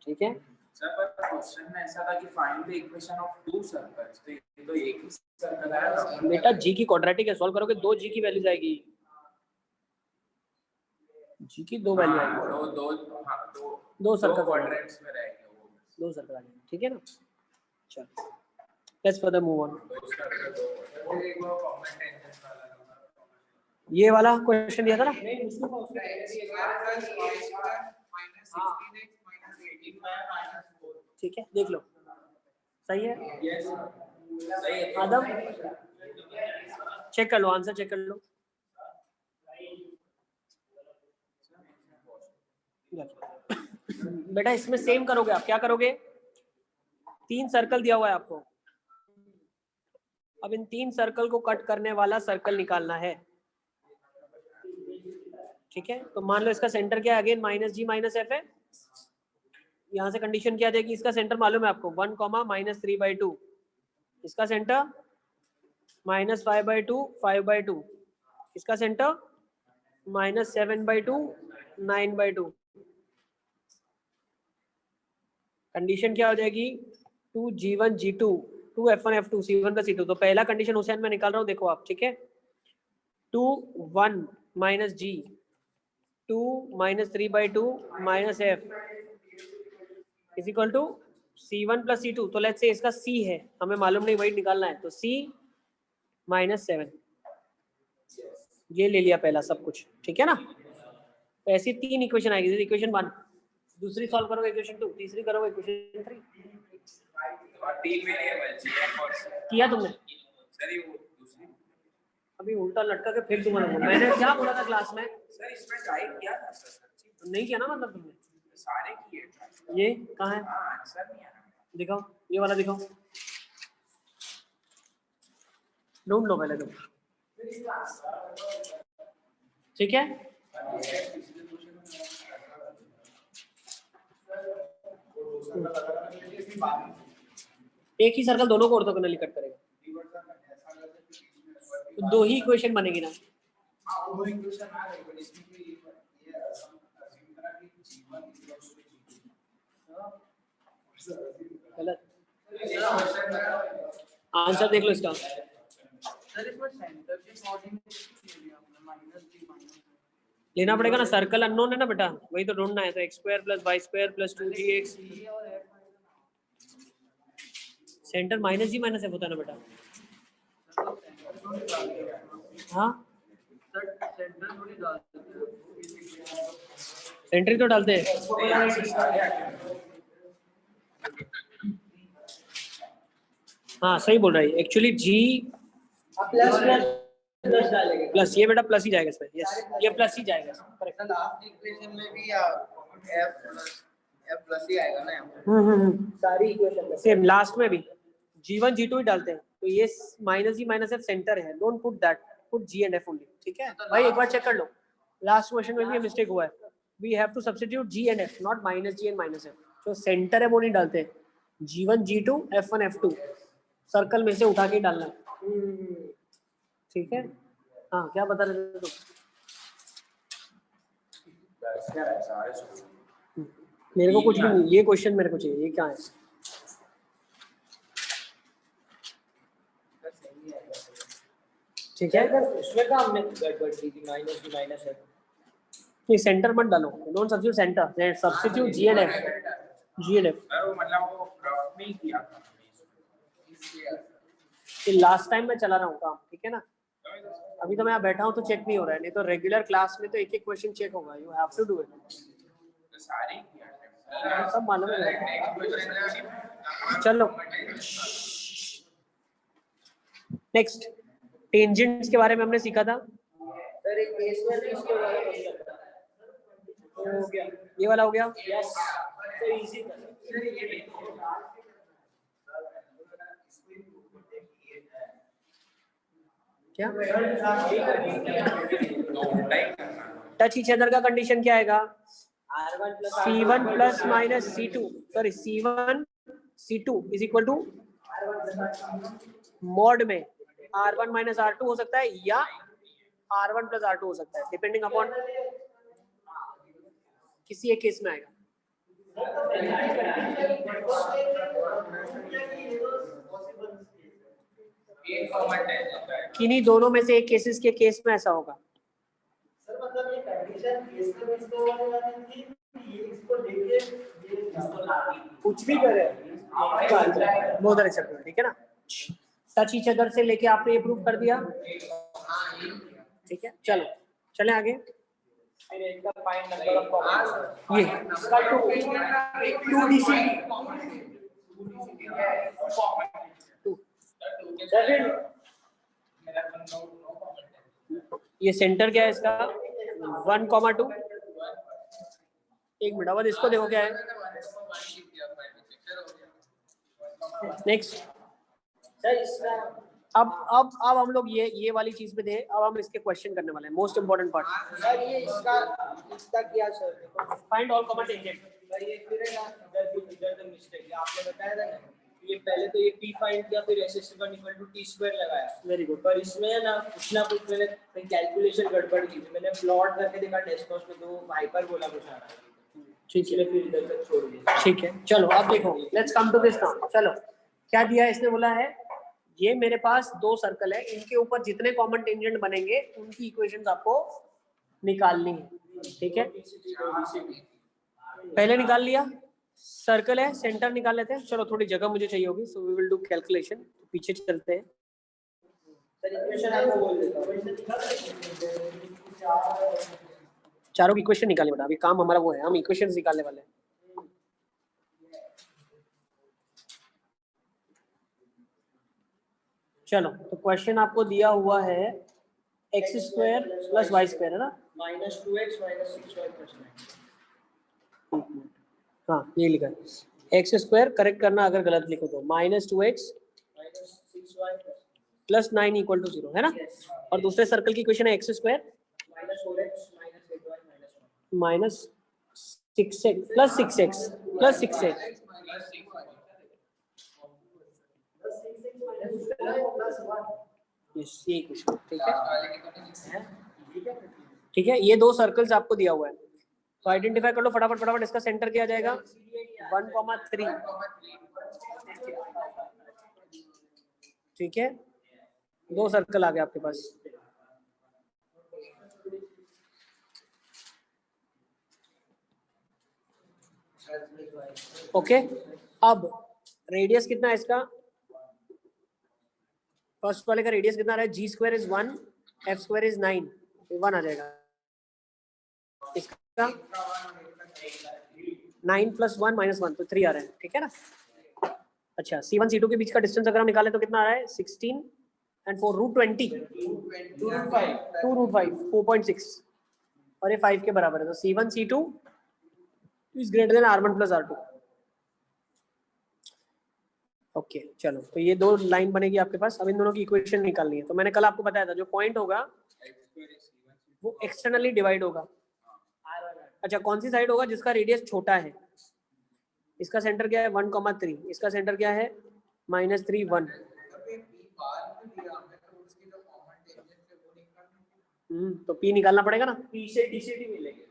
ठीक है सर, पर क्वेश्चन में ऐसा था कि find the equation of 2 circles, तो ये तो एक ही सर्कल आया बेटा, जी की क्वाड्रेटिक है, सॉल्व करोगे 2 जी की वैल्यूज आएगी, जी की 2 वैल्यू आएगी, दो सर्कल क्वाड्रेंट्स में रहेंगे वो, 2 सर्कल आ जाएंगे। ठीक है ना, चलो लेट्स फर्दर मूव ऑन। ये वाला क्वेश्चन दिया था ना, ठीक है देख लो, सही है आदम, चेक कर लो, आंसर चेक कर लो। बेटा इसमें सेम करोगे आप, क्या करोगे, 3 सर्कल दिया हुआ है आपको, अब इन 3 सर्कल को कट करने वाला सर्कल निकालना है। ठीक है, तो मान लो इसका सेंटर क्या है, अगेन माइनस जी माइनस एफ है। यहाँ से कंडीशन क्या देगी, इसका सेंटर मालूम है आपको 1, -3/2, इसका सेंटर -5/2 5/2, इसका सेंटर -7/2 9/2। कंडीशन क्या हो जाएगी, 2G1 G2 2F1 F2 C1 + C2। तो पहला कंडीशन हुसैन मैं निकाल रहा हूँ, देखो आप। ठीक है, 2 1 - G 2 -3/2 -F is equal to C1 + C2। तो लेट्स से इसका C है, हमें मालूम नहीं, वही निकालना है, तो C -7, ये ले लिया पहला सब कुछ। ठीक है ना, तो ऐसी 3 इक्वेशन आएगी, इक्वेशन 1, दूसरी सॉल्व करोगे इक्वेशन 2, तीसरी करोगे इक्वेशन 3। और 3 वेरिएबल जीएफ और किया तुमने सर, ये वो दूसरी अभी उल्टा लटका के फिर तुम्हारा, मैंने क्या बोला था क्लास में, सर इसमें टाइप किया था सर, नहीं किया ना, मतलब तुमने सारे किए थे। ये कहाँ है, हाँ आंसर नहीं आया, दिखाओ, ये वाला दिखाओ, ढूंढ लो पहले तुम। ठीक है, एक ही सर्कल दोनों को ऑर्थोगोनली कट करेगा, तो 2 ही इक्वेशन बनेगी ना। वो इक्वेशन आ गई, बट इसमें भी ये अज्यूम करा कि G1 गलत, आंसर देख लो इसका, सर इसमें सेंटर के कोऑर्डिनेट लेना पड़ेगा ना, सर्कल अननोन है ना बेटा, वही तो ढूंढना है। तो x² + y² + 2gx, centre -g - f होता है ना बेटा। हाँ सेंटर ही तो डालते हैं। हाँ सही बोल रहा है, एक्चुअली g प्लस डालेंगे, प्लस, ये बेटा प्लस ही जाएगा इसमें, यस ये प्लस ही जाएगा, करेक्ट। लास्ट इक्वेशन में भी f प्लस ही आएगा ना यहाँ पे। सारी इक्वेशन सेम लास्ट में भी G1 G2 ही डालते हैं, तो ये -g - f सेंटर है, don't put that, put G and F only. ठीक है भाई, एक बार चेक कर लो, लास्ट क्वेश्चन में भी मिस्टेक हुआ है, we have to substitute G and F, not -g and -f। जो सेंटर है वो नहीं डालते, G1 G2 F1 F2 circle में से उठा के डालना है। ठीक है, हाँ क्या बता रहे थे तुम, मेरे को कुछ भी नहीं, ये क्वेश्चन मेरे को चाहिए, ये क्या है, ठीक है। उसमें का हमने गड़बड़ की थी, -g - f। नहीं सेंटर मत डालो, don't substitute centre, substitute G and F, G and F। Sir वो मतलब वो रफ नहीं किया था ये लास्ट टाइम मैं चला रहा हूँ काम, ठीक है ना, अभी तो मैं यहाँ बैठा हूँ तो चेक नहीं हो रहा है, नहीं तो रेगुलर क्लास में तो एक एक क्वेश्चन चेक होगा, you have to do it, तो सारे किया सब मालूम है। चलो नेक्स्ट, टेंजेंट्स के बारे में हमने सीखा था, सर एक केस में भी इसके बारे में क्वेश्चन था, हो गया, ये वाला हो गया। यस तो इजी था। क्या तो उल्टा ही करना। टच ईच अदर का कंडीशन क्या आएगा? R1 plus C1 plus minus C2, sorry C1 C2 is equal to mod में R1 माइनस R2 हो सकता है या R1 प्लस R2 हो सकता है, डिपेंडिंग अपॉन किसी एक केस में आएगा। एक फॉर्मेट है जाता है। किन्हीं दोनों में से एक केसेस के केस में ऐसा होगा। सर मतलब ये कंडीशन केस में इसको वाली थी, ये इसको लेके ये इसको लाती कुछ भी करे बहुत एक्सेप्टेबल, ठीक है ना। टच ईच अदर से लेके आपने ये प्रूव कर दिया, ठीक है। चलो चले आगे। फिर एक का फाइंड नंबर ऑफ कॉमन ये इसका 2 DC 2 7 ये सेंटर क्या है इसका? 1,2। एक मिनट अब इसको देखो क्या है। नेक्स्ट सर इसका अब हम लोग ये वाली चीज पे थे, अब हम इसके क्वेश्चन करने वाले हैं, मोस्ट इंपोर्टेंट पार्ट। सर ये इसका क्या sir? Find all common tangent. Sir ये फिर है ना इधर द मिस्टेक ये आपने बताया था ना, ये पहले तो ये p फाइंड किया फिर s1 = t² लगाया। Very good. पर इसमें है ना कुछ मैंने कैलकुलेशन गड़बड़ की थी, मैंने प्लॉट करके देखा डेस्कटॉप पे तो हाइपरबोला कुछ आ रहा है, ठीक है इसलिए फिर इधर तक छोड़ दिया। ठीक है, चलो अब देखो, let's come to this now. चलो क्या दिया है इसने? बोला है ये मेरे पास दो सर्कल है, इनके ऊपर जितने कॉमन टेंजेंट बनेंगे उनकी इक्वेशंस आपको निकालनी है, ठीक है। पहले निकाल लिया, सर्कल है, सेंटर निकाल लेते हैं। चलो थोड़ी जगह मुझे चाहिए होगी, so we will do calculation. पीछे चलते हैं। सर इक्वेशन आपको बोल देता हूं। चारों की इक्वेशन निकाले बेटा, अभी काम हमारा वो है, हम इक्वेशंस निकालने वाले हैं। चलो तो क्वेश्चन आपको दिया हुआ है x² प्लस y² है ना? -2x - 6y + 9। हाँ ये लिखा है x² करेक्ट करना अगर गलत लिखो तो -2x -6y प्लस 9 = 0 है ना। और दूसरे सर्कल की इक्वेशन है x² -4x - 8y - 1 minus 6x plus 6x plus 6x yes, ये इक्वेशन ठीक है। ठीक है, ये दो सर्कल्स आपको दिया हुआ है, तो आइडेंटिफाई कर लो फटाफट फटाफट। इसका सेंटर क्या आ जाएगा? 1,3, ठीक है। दो सर्कल आ गए आपके पास। ओके, अब रेडियस कितना है इसका? फर्स्ट वाले का रेडियस कितना रहा है? g² = 1, f² = 9, 1 आ जाएगा। इसका 9 + 1 - 1 तो 3 आ रहा है, ठीक है ना। अच्छा, C1 C2 के बीच का डिस्टेंस अगर हम निकालें तो कितना आ रहा है? 16 and 4 √20 2√5 4.6 और ये 5 के बराबर है, तो C1 C2 is greater than R1 + R2। Okay चलो, तो ये दो लाइन बनेगी आपके पास। अब इन दोनों की इक्वेशन निकालनी है। तो मैंने कल आपको बताया था जो पॉइंट होगा वो एक्सटर्नली डिवाइड होगा। अच्छा, कौन सी साइड होगा? जिसका रेडियस छोटा है। इसका सेंटर क्या है? 1,3, इसका सेंटर क्या है? -3 1। तो P निकालना पड़ेगा ना। p से TCT मिलेंगे।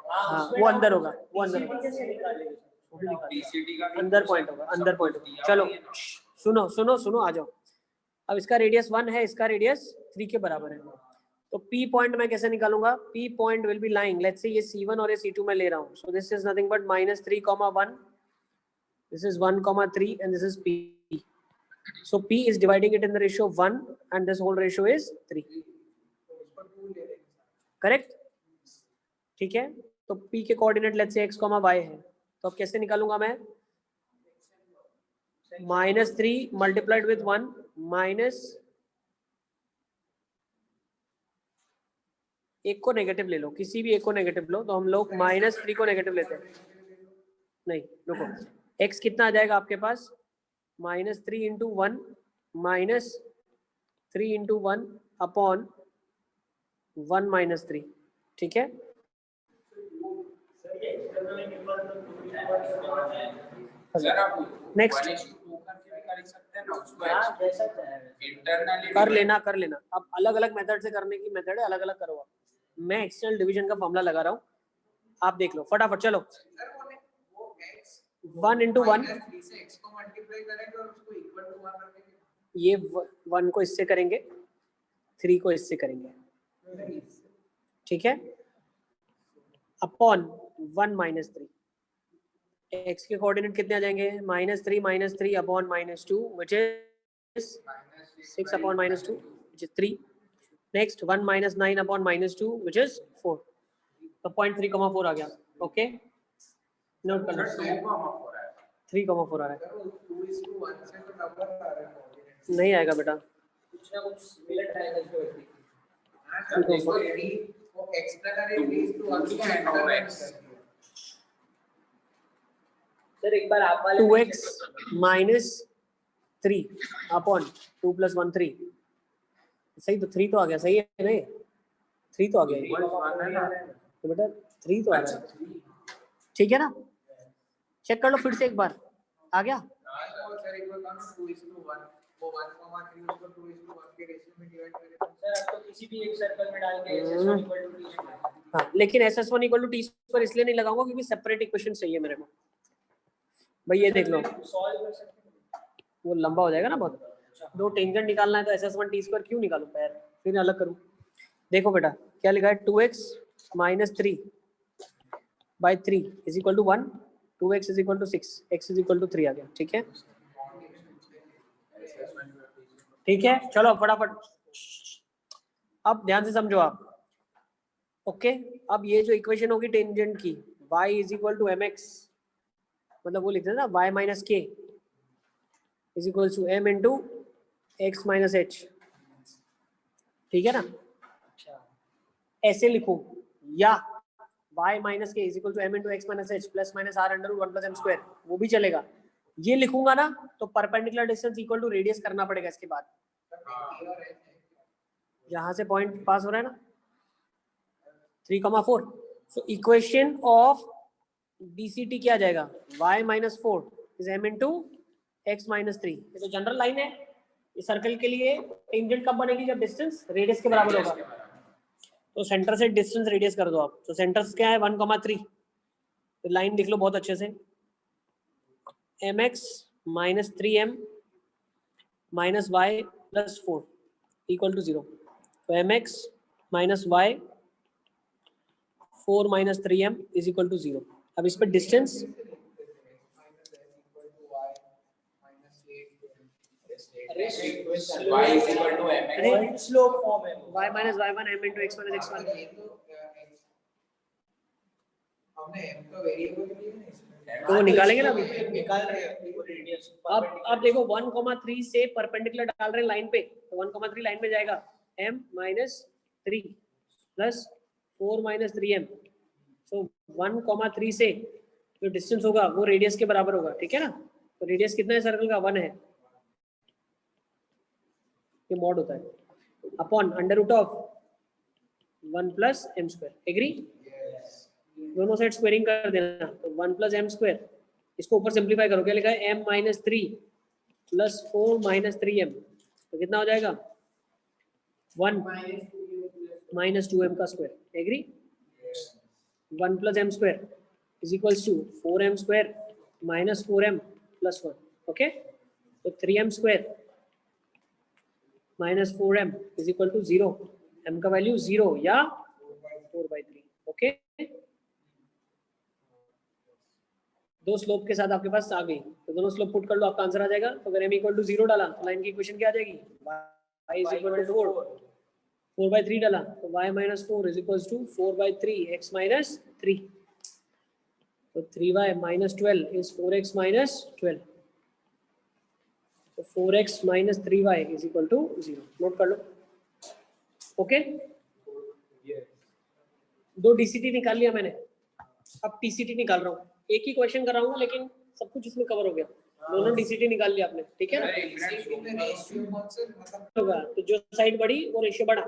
हाँ वो अंदर होगा, वो अंदर होगा, कैसे निकालेंगे? TCT का अंदर पॉइंट होगा, अंदर पॉइंट होगा। चलो सुनो सुनो सुनो, आ जाओ। अब इसका रेडियस 1 है, इसका रेडियस 3 के बराबर है, तो P पॉइंट मैं कैसे निकालूंगा? P point will be lying, let's say ये C1 और ये C2 में ले रहा हूँ, so this is nothing but -3, 1, this is 1, 3 and this is P, so P is dividing it in the ratio of 1 and this whole ratio is 3, correct? ठीक है, तो P के coordinate let's say x, y है, तो अब कैसे निकालूंगा मैं? -3 मल्टीप्लाइड विद 1 माइनस, एक को नेगेटिव ले लो, किसी भी एक को नेगेटिव लो, तो हम लोग -3 को नेगेटिव लेते हैं। नहीं रुको, x कितना आ जाएगा आपके पास? -3 × 1 माइनस 3 इंटू 1 अपॉन 1 माइनस 3, ठीक है। सर ये एक्सटर्नल नंबर तो 2 सर आप Next. 1:2 करके भी कर सकते हैं ना उसको हाँ जैसा चाहे इंटरनली कर लेना। अब अलग अलग मेथड से करने की मेथड है, अलग अलग करो आप। मैं एक्सटर्नल डिवीजन का फॉर्मूला लगा रहा हूँ, आप देख लो फटाफट, चलो। 1 इंटू 1, ये 1 को इससे करेंगे, 3 को इससे करेंगे, ठीक है, अपॉन 1 माइनस 3। एक्स के कोऑर्डिनेट कितने आ जाएंगे, -3 upon -2 which is 6 upon -2 which is 3। Next 1 minus 9 upon -2 which is 4। तो 0.3,4 आ गया, ओके, नोट कर लो। 3,4 आ रहा है, नहीं आएगा बेटा, कुछ ना कुछ मिलट रहेगा इसको वैसे। सर एक बार आप वाले 2x माइनस 3 अपॉन 2 + 1 3, सही तो 3 तो आ गया, सही है नहीं, 3 तो आ गया, तो बेटा 3 तो आ रहा है, ठीक है ना। चेक कर लो फिर से एक बार, आ गया। सर अब तो किसी भी एक सर्कल में डाल के SS1 = t²। हाँ, लेकिन SS1 = t² इसलिए नहीं लगाऊंगा क्योंकि सेपरेट इक्वेशन चाहिए मेरे को। भाई ये देख लो, सॉल्व कर सकते हैं। वो लंबा हो जाएगा ना बहुत, 2 टेंजेंट निकालना है तो SS1 t² क्यों निकालूं पैर, फिर अलग करूं। देखो बेटा क्या लिखा है, 2x minus 3 by 3 is equal to 1, 2x is equal to 6, x is equal to 3 आ गया, ठीक है। ठीक है, चलो फटाफट, अब ध्यान से समझो आप, ओके। अब ये जो इक्वेशन होगी टेंजेंट की, y is equal to mx, मतलब वो लिखते हैं ना y minus k is equal to m into x minus h, ठीक है ना। ऐसे लिखो, या y minus k is equal to m into x minus h plus minus r under root 1 + m², वो भी चलेगा। ये लिखूंगा ना तो perpendicular distance equal to radius करना पड़ेगा इसके बाद, जहां से पॉइंट पास हो रहा है ना 3,4। सो इक्वेशन ऑफ DCT क्या आ जाएगा, y minus 4 is m into x minus 3। ये तो जनरल लाइन है, ये सर्कल के लिए टेंजेंट कब बनेगी, जब डिस्टेंस रेडियस के बराबर होगा। तो सेंटर से डिस्टेंस रेडियस कर दो आप, तो सेंटर क्या है 1,3, तो लाइन लिख लो बहुत अच्छे से, mx minus 3m minus y plus 4 equal to 0। तो mx minus y 4 minus 3m is equal to 0। अब इस पर distance y equal to mx slope form है वो। y minus y1 m into x minus x1, तो वो निकालेंगे ना अभी। निकाल रहे हैं वो रेडियस। अब देखो 1,3 से परपेंडिकुलर डाल रहे हैं लाइन पे, तो 1,3 लाइन में जाएगा m minus 3 plus 4 minus 3m। सो 1,3 से जो डिस्टेंस होगा वो रेडियस के बराबर होगा, ठीक है ना। तो रेडियस कितना है सर्कल का, 1 है, ये मॉड होता है upon under root of 1 + m², agree. दोनों साइड स्क्वायरिंग कर देना, तो 1 + m², इसको ऊपर सिंपलीफाई करो, क्या लिखा है m minus 3 plus 4 minus 3m, तो कितना हो जाएगा 1 माइनस 2m का square, agree. 1 + m² is equals to 4m² minus 4m plus 1, okay. तो 3m² minus 4m is equal to 0, m का वैल्यू 0 या 4/3, ओके। दो स्लोप के साथ आपके पास आ गई, तो दोनों स्लोप पुट कर लो, आपका आंसर आ जाएगा। तो अगर m = 0 डाला तो लाइन की इक्वेशन क्या आ जाएगी, y = 4, 4/3 डाला तो y - 4 is equals to 4/3 x - 3, तो 3y - 12 इज 4x - 12, तो 4x - 3y is equal to 0। Note कर लो, ओके। दो DCT निकाल लिया मैंने, अब TCT निकाल रहा हूँ। एक ही क्वेश्चन कर रहा हूँ लेकिन सब कुछ इसमें कवर हो गया। दोनों डीसीटी निकाल लिया आपने, ठीक है ना? सर एक मिनट, रेशियो कौन से मतलब होगा तो जो साइड बड़ी वो रेशियो बड़ा,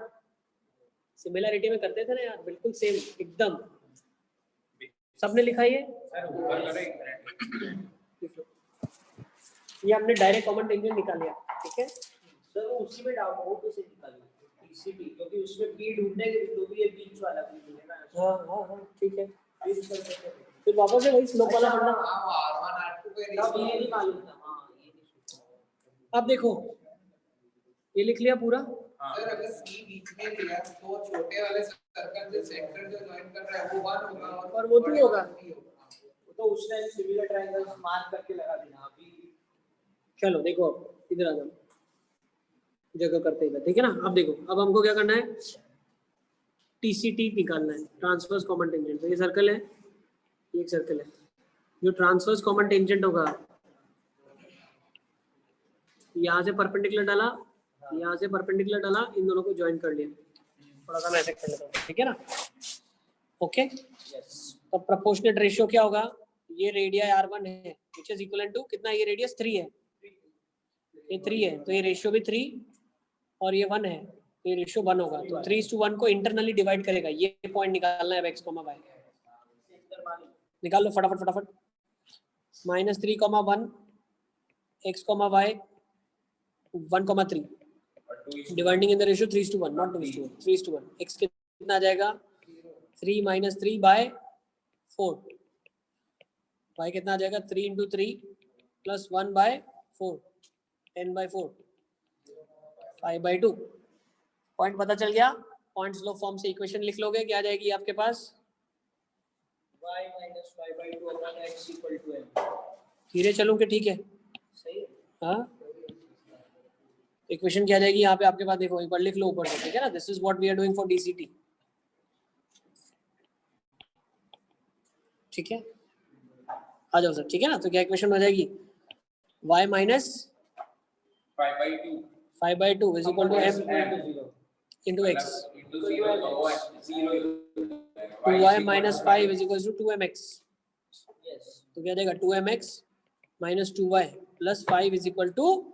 सिमिलरिटी में करते थे ना यार, बिल्कुल सेम एकदम। सबने लिखा ये? सर ऊपर करो एक मिनट। ये हमने डायरेक्ट कॉमन टेंजेंट निकाल लिया, ठीक है? सर वो उसी में डाउट वो कैसे निकालेंगे टीसीटी, क्योंकि उसमें पी ढूंढने के तो भी ये बीच वाला भी है ना। हाँ ठीक है। फिर वापस से वही स्लोप वाला पढ़ना। R1 R2 का तब ये नहीं मालूम था। हाँ ये नहीं। अब देखो ये लिख लिया पूरा। सर अगर C बीच में लिया तो छोटे वाले सर्कल से सेंटर जो ज्वाइन कर रहा है वो 1 होगा और वो 2 होगा। वो तो उसने सिमिलर ट्रायंगल्स मार्क करके लगा देना अभी। चलो देखो अब इधर आ जाओ, जगह करते इधर, ठीक है ना? अब देखो अब हमको क्या करना है, टीसीटी निकालना है, ट्रांसवर्स कॉमन टेंजेंट। तो ये सर्कल है, ये एक सर्कल है, जो ट्रांसवर्स कॉमन टेंजेंट होगा यहाँ से परपेंडिकुलर डाला, यहाँ से परपेंडिकुलर डाला, इन दोनों को ज्वाइन कर लिया। थोड़ा सा मैं ऐसे कर लेता हूँ, ठीक है ना? ओके तो प्रोपोर्शनेट रेशियो क्या होगा, ये रेडिया R1 है व्हिच इज इक्विवेलेंट टू कितना, ये रेडियस 3 है, ये 3 है तो ये रेशियो भी 3 और ये 1 है तो ये रेशियो 1 होगा। तो 3:1 को इंटरनली डिवाइड करेगा, ये पॉइंट निकालना है x, y निकाल लो फटाफट फटाफट। -3, 1 x, y 1, 3 dividing in the ratio 3:1 not 2:1, 3:1। x कितना आ जाएगा 3 - 3/4, y कितना आ जाएगा 3 × 3 + 1/4, 10/4, 5/2। पॉइंट पता चल गया? पॉइंट स्लो फॉर्म से इक्वेशन लिख लोगे, क्या आ जाएगी आपके पास? y - 5/2 upon x = m। धीरे चलूं कि ठीक है? सही है। हाँ इक्वेशन क्या आ जाएगी यहाँ पे आपके पास, देखो एक बार लिख लो ऊपर से, ठीक है ना? This is what we are doing for DCT, ठीक है? आ जाओ सर, ठीक है ना? तो क्या इक्वेशन हो जाएगी, y - 5/2 5/2 = m × x, 2y - 5 = 2mx। Yes तो क्या देगा 2mx - 2y + 5 =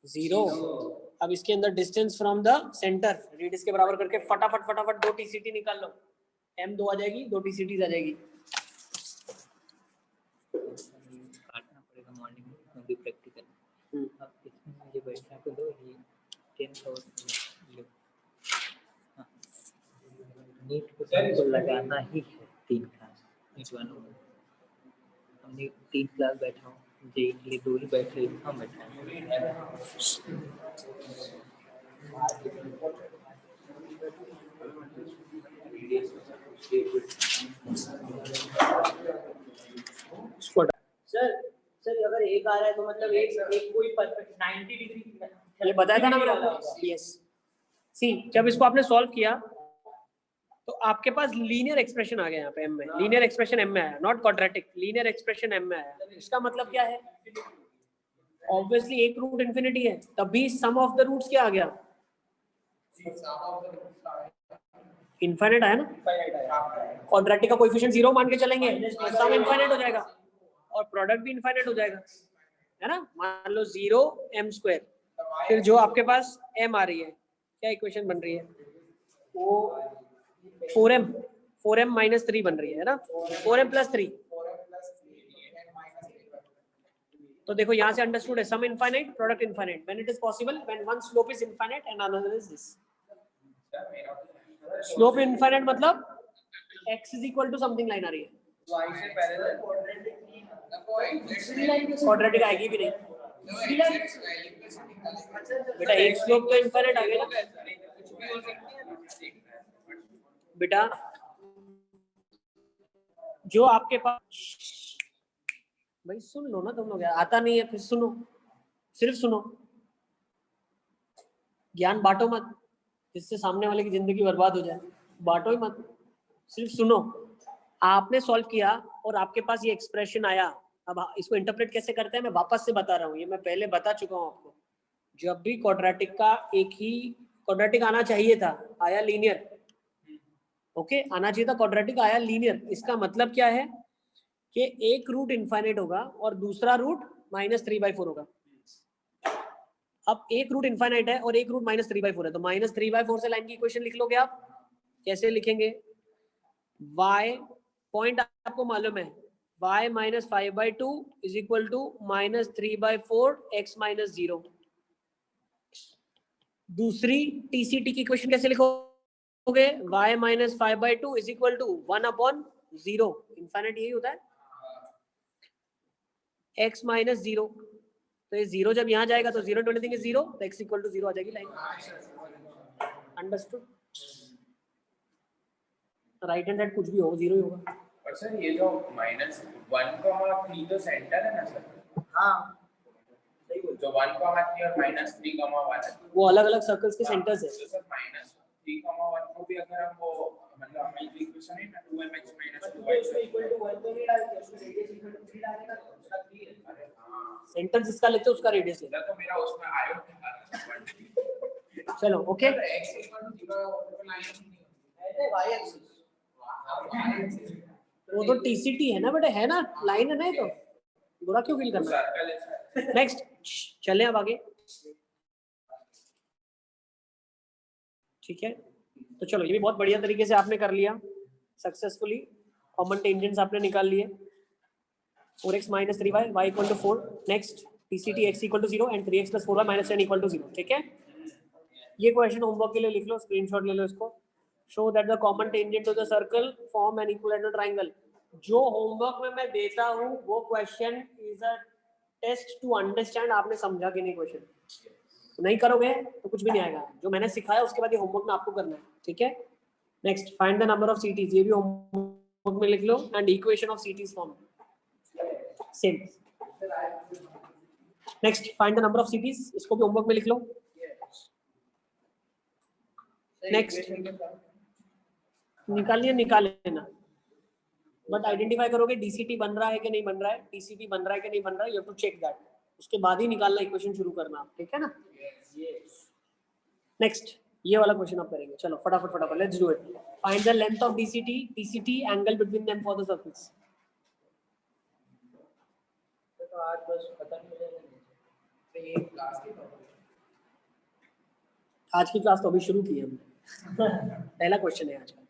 0। अब इसके अंदर distance from the centre radius के बराबर करके फटाफट फटाफट 2 टीसीटी निकाल लो, m 2 आ जाएगी, 2 टीसीटी आ जाएगी। काटना पड़ेगा मॉर्निंग में क्योंकि प्रैक्टिकल। अब इसमें मुझे बैठना तो दो, ये 10 और ये नीट को सबको लगाना ही है 3 क्लास नीट वालों को। हमने 3 क्लास बैठा हूँ, जेई के लिए 2 ही बैठ रही, हम बैठा सर सर अगर एक आ रहा है तो मतलब एक कोई परफेक्ट 90 डिग्री ये बताया था ना मैंने आपको। यस सी जब इसको आपने सॉल्व किया तो आपके पास लीनियर एक्सप्रेशन आ गया यहाँ पे m में, लीनियर एक्सप्रेशन m में आया, not quadratic, linear expression m में आया। इसका मतलब क्या है, ऑब्वियसली एक रूट इंफिनिटी है, तभी सम ऑफ द रूट्स क्या आ गया, इनफाइनाइट आया ना। क्वाड्रेटिक का कोएफिशिएंट 0 मान के चलेंगे तो सम इनफाइनाइट हो जाएगा और प्रोडक्ट भी इनफाइनाइट हो जाएगा, है ना? मान लो 0 m², फिर जो आपके पास m आ रही है, क्या इक्वेशन बन रही है, वो 4m - 3 बन रही है ना, 4m + 3। तो देखो यहाँ से अंडरस्टूड है, sum infinite product infinite, when it is possible, when one slope is infinite and another is this. Slope infinite मतलब x = समथिंग लाइन आ रही है, क्वाड्रेटिक आएगी भी नहीं बेटा, एक स्लोप तो इनफाइनाइट आ गया ना बेटा। जो आपके पास, भाई सुन लो ना तुम लोग, आता नहीं है फिर सुनो, सिर्फ सुनो, ज्ञान बांटो मत, जिससे सामने वाले की जिंदगी बर्बाद हो जाए, बांटो ही मत, सिर्फ सुनो। आपने सॉल्व किया और आपके पास ये एक्सप्रेशन आया, अब इसको इंटरप्रेट कैसे करते हैं मैं वापस से बता रहा हूँ, ये मैं पहले बता चुका हूँ आपको। जब भी क्वाड्रेटिक का एक ही क्वाड्रेटिक आना चाहिए था, आया लीनियर, ओके आना चाहिए था क्वाड्रेटिक, आया लीनियर। इसका मतलब क्या है कि एक रूट इनफाइनाइट होगा और दूसरा रूट -3/4 होगा। अब एक रूट इनफाइनाइट है और एक रूट -3/4 है, तो -3/4 से लाइन की इक्वेशन लिख लोगे आप। कैसे लिखेंगे? y पॉइंट आपको मालूम है, y -5/2 is equal to -3/4 x -0। दूसरी TCT की इक्वेशन कैसे लिखोगे? y -5/2 is equal to 1/0। Infinite यही होता है, x -0। तो ये 0 जब यहाँ जाएगा तो 0 20 0, तो x इक्वल टू 0 आ जाएगी line. Understood? Right hand side कुछ भी हो 0 ही होगा। और सर ये जो -1,3 तो सेंटर है ना सर? हाँ सही बोल। जो 1,3 और -3,1 है वो अलग अलग सर्कल्स के सेंटर्स है। तो सर -3,1 को भी अगर हम वो मतलब हमें इक्वेशन है ना 2mx - 2y उसमें इक्वल टू 1 तो नहीं डालते, उसमें रेडियस इक्वल टू 3 डालेगा तो उसका 3 है। अरे हाँ सेंटर जिसका लेते हो उसका रेडियस लेते तो मेरा उसमें आयो हो। चलो ओके, x = 0 लाइन ऐसे y एक्सिस वो तो TCT है ना बेटा, है ना, लाइन है ना, ये तो बुरा क्यों फील करना है। सर्कल है। नेक्स्ट चले अब आगे, ठीक है। तो चलो ये भी बहुत बढ़िया तरीके से आपने कर लिया सक्सेसफुली। कॉमन टेंजेंट्स आपने निकाल लिए, 4x - 3y, y = 4। Next TCT x = 0 and 3x + 4y - 10 = 0। ठीक है, ये क्वेश्चन होमवर्क के लिए लिख लो, स्क्रीनशॉट ले लो इसको। Show that the common tangent to the circle form an equilateral triangle. जो होमवर्क में मैं देता हूँ वो question is a test to understand आपने समझा कि नहीं क्वेश्चन। नहीं करोगे तो कुछ भी नहीं आएगा। जो मैंने सिखाया उसके बाद ये होमवर्क में आपको करना है, ठीक है। Next find the number of CTs, ये भी होमवर्क में लिख लो, and equation of CTs form same. Next find the number of CTs, इसको भी होमवर्क में लिख लो। नेक्स्ट निकाल लेना, बट आइडेंटिफाई करोगे DCT बन रहा है कि नहीं बन रहा है, TCT बन रहा है कि नहीं बन रहा है, you have to check that. उसके बाद ही निकालना इक्वेशन शुरू करना, ठीक है ना। नेक्स्ट ये वाला क्वेश्चन आप करेंगे, चलो फटाफट let's do it. Find the length of DCT, TCT, angle between them for the circles. तो आज बस खत्म हो जाएगा। तो ये क्लास की आज की क्लास तो अभी शुरू की है हमने। पहला क्वेश्चन है आज का।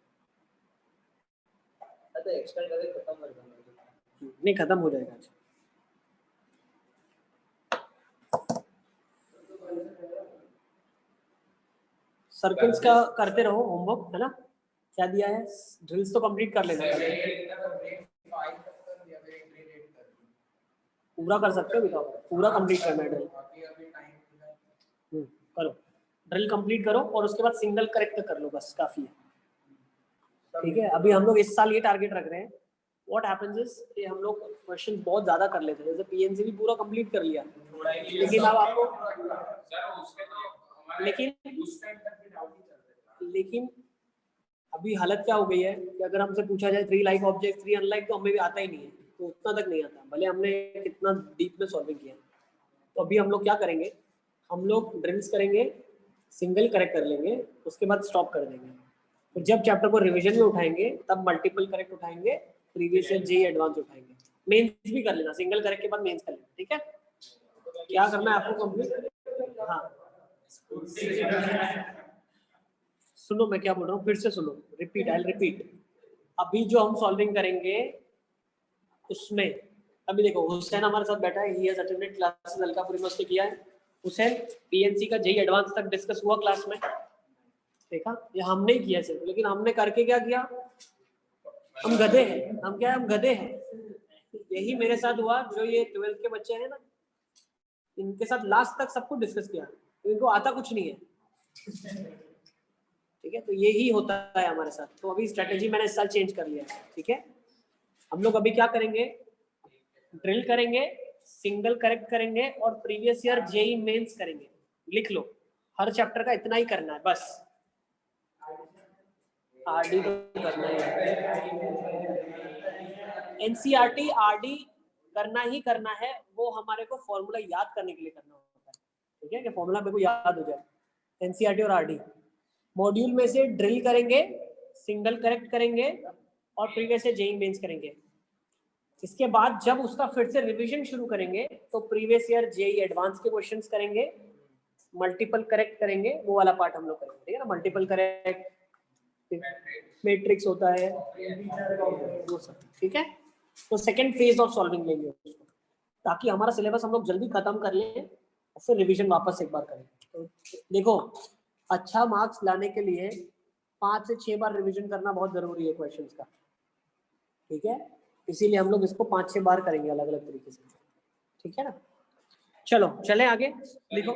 तो एक्सटेंड करके खत्म कर देंगे। नहीं खत्म हो जाएगा आज। सर्कल्स का करते रहो होमवर्क, है ना। क्या दिया है, ड्रिल्स तो कंप्लीट कर लेना। पूरा कर सकते हो बताओ, पूरा कंप्लीट करना है ड्रिल। करो, ड्रिल कंप्लीट करो और उसके बाद सिंगल करेक्ट कर लो, बस काफी है, ठीक है। अभी हम लोग इस साल ये टारगेट रख रहे हैं। व्हाट हैपेंस इज कि हम लोग क्वेश्चन बहुत ज्यादा कर लेते हैं, जैसे PNC भी पूरा कंप्लीट कर लिया, लेकिन अब आपको लेकिन अभी हालत क्या हो गई है कि अगर हमसे पूछा जाए 3 लाइक ऑब्जेक्ट 3 अनलाइक, तो हमें भी आता ही नहीं है, तो उतना तक नहीं आता, भले हमने कितना डीप में सॉल्विंग किया। तो अभी हम लोग क्या करेंगे, हम लोग ड्रिल्स करेंगे, सिंगल करेक्ट कर लेंगे, उसके बाद स्टॉप कर देंगे। तो जब चैप्टर को रिवीजन में उठाएंगे तब मल्टीपल करेक्ट उठाएंगे, प्रीवियस ईयर जेईई एडवांस उठाएंगे। मेंस भी कर लेना, सिंगल करेक्ट के बाद मेंस कर लेना, ठीक है। क्या करना है आपको कंप्लीट, हाँ सुनो मैं क्या बोल रहा हूँ, फिर से सुनो, रिपीट, आई रिपीट। अभी जो हम सॉल्विंग करेंगे उसमें अभी देखो, हुसैन हमारे साथ बैठा है, he has attended classes Alkapuri में, उसने किया है। हुसैन PNC का जेईई एडवांस तक डिस्कस हुआ क्लास में, देखा, ये हमने ही किया सिर्फ, लेकिन हमने करके क्या किया, हम गधे हैं, हम क्या है, हम गधे हैं। यही मेरे साथ हुआ, जो ये 12th के बच्चे हैं ना, इनके साथ लास्ट तक सब कुछ डिस्कस किया, तो इनको आता कुछ नहीं है, ठीक है। तो यही होता है हमारे साथ। तो अभी स्ट्रेटेजी मैंने इस साल चेंज कर लिया है, ठीक है। हम लोग अभी क्या करेंगे, ड्रिल करेंगे, सिंगल करेक्ट करेंगे और प्रीवियस ईयर जेईई मेंस करेंगे। लिख लो, हर चैप्टर का इतना ही करना है बस। RD तो करना ही है, NCERT RD करना ही करना है, वो हमारे को फॉर्मूला याद करने के लिए करना होता है, ठीक है, कि फॉर्मूला मेरे को याद हो जाए। NCERT और RD मॉड्यूल में से ड्रिल करेंगे, सिंगल करेक्ट करेंगे और प्रीवियस ईयर जेईई मेंस करेंगे। इसके बाद जब उसका फिर से रिवीजन शुरू करेंगे तो प्रीवियस ईयर जेई एडवांस के क्वेश्चंस करेंगे, मल्टीपल करेक्ट करेंगे, वो वाला पार्ट हम लोग करेंगे, ठीक है ना। मल्टीपल करेक्ट, मैट्रिक्स होता है वो सब, ठीक है। तो सेकंड फेज ऑफ सॉल्विंग लेंगे उसको, ताकि हमारा सिलेबस हम लोग जल्दी खत्म कर लें और फिर रिवीजन वापस एक बार करें। तो देखो, अच्छा मार्क्स लाने के लिए 5 से 6 बार रिवीजन करना बहुत जरूरी है क्वेश्चंस का, ठीक है। इसीलिए हम लोग इसको 5-6 बार करेंगे अलग अलग तरीके से, ठीक है ना। चलो चले आगे, लिखो।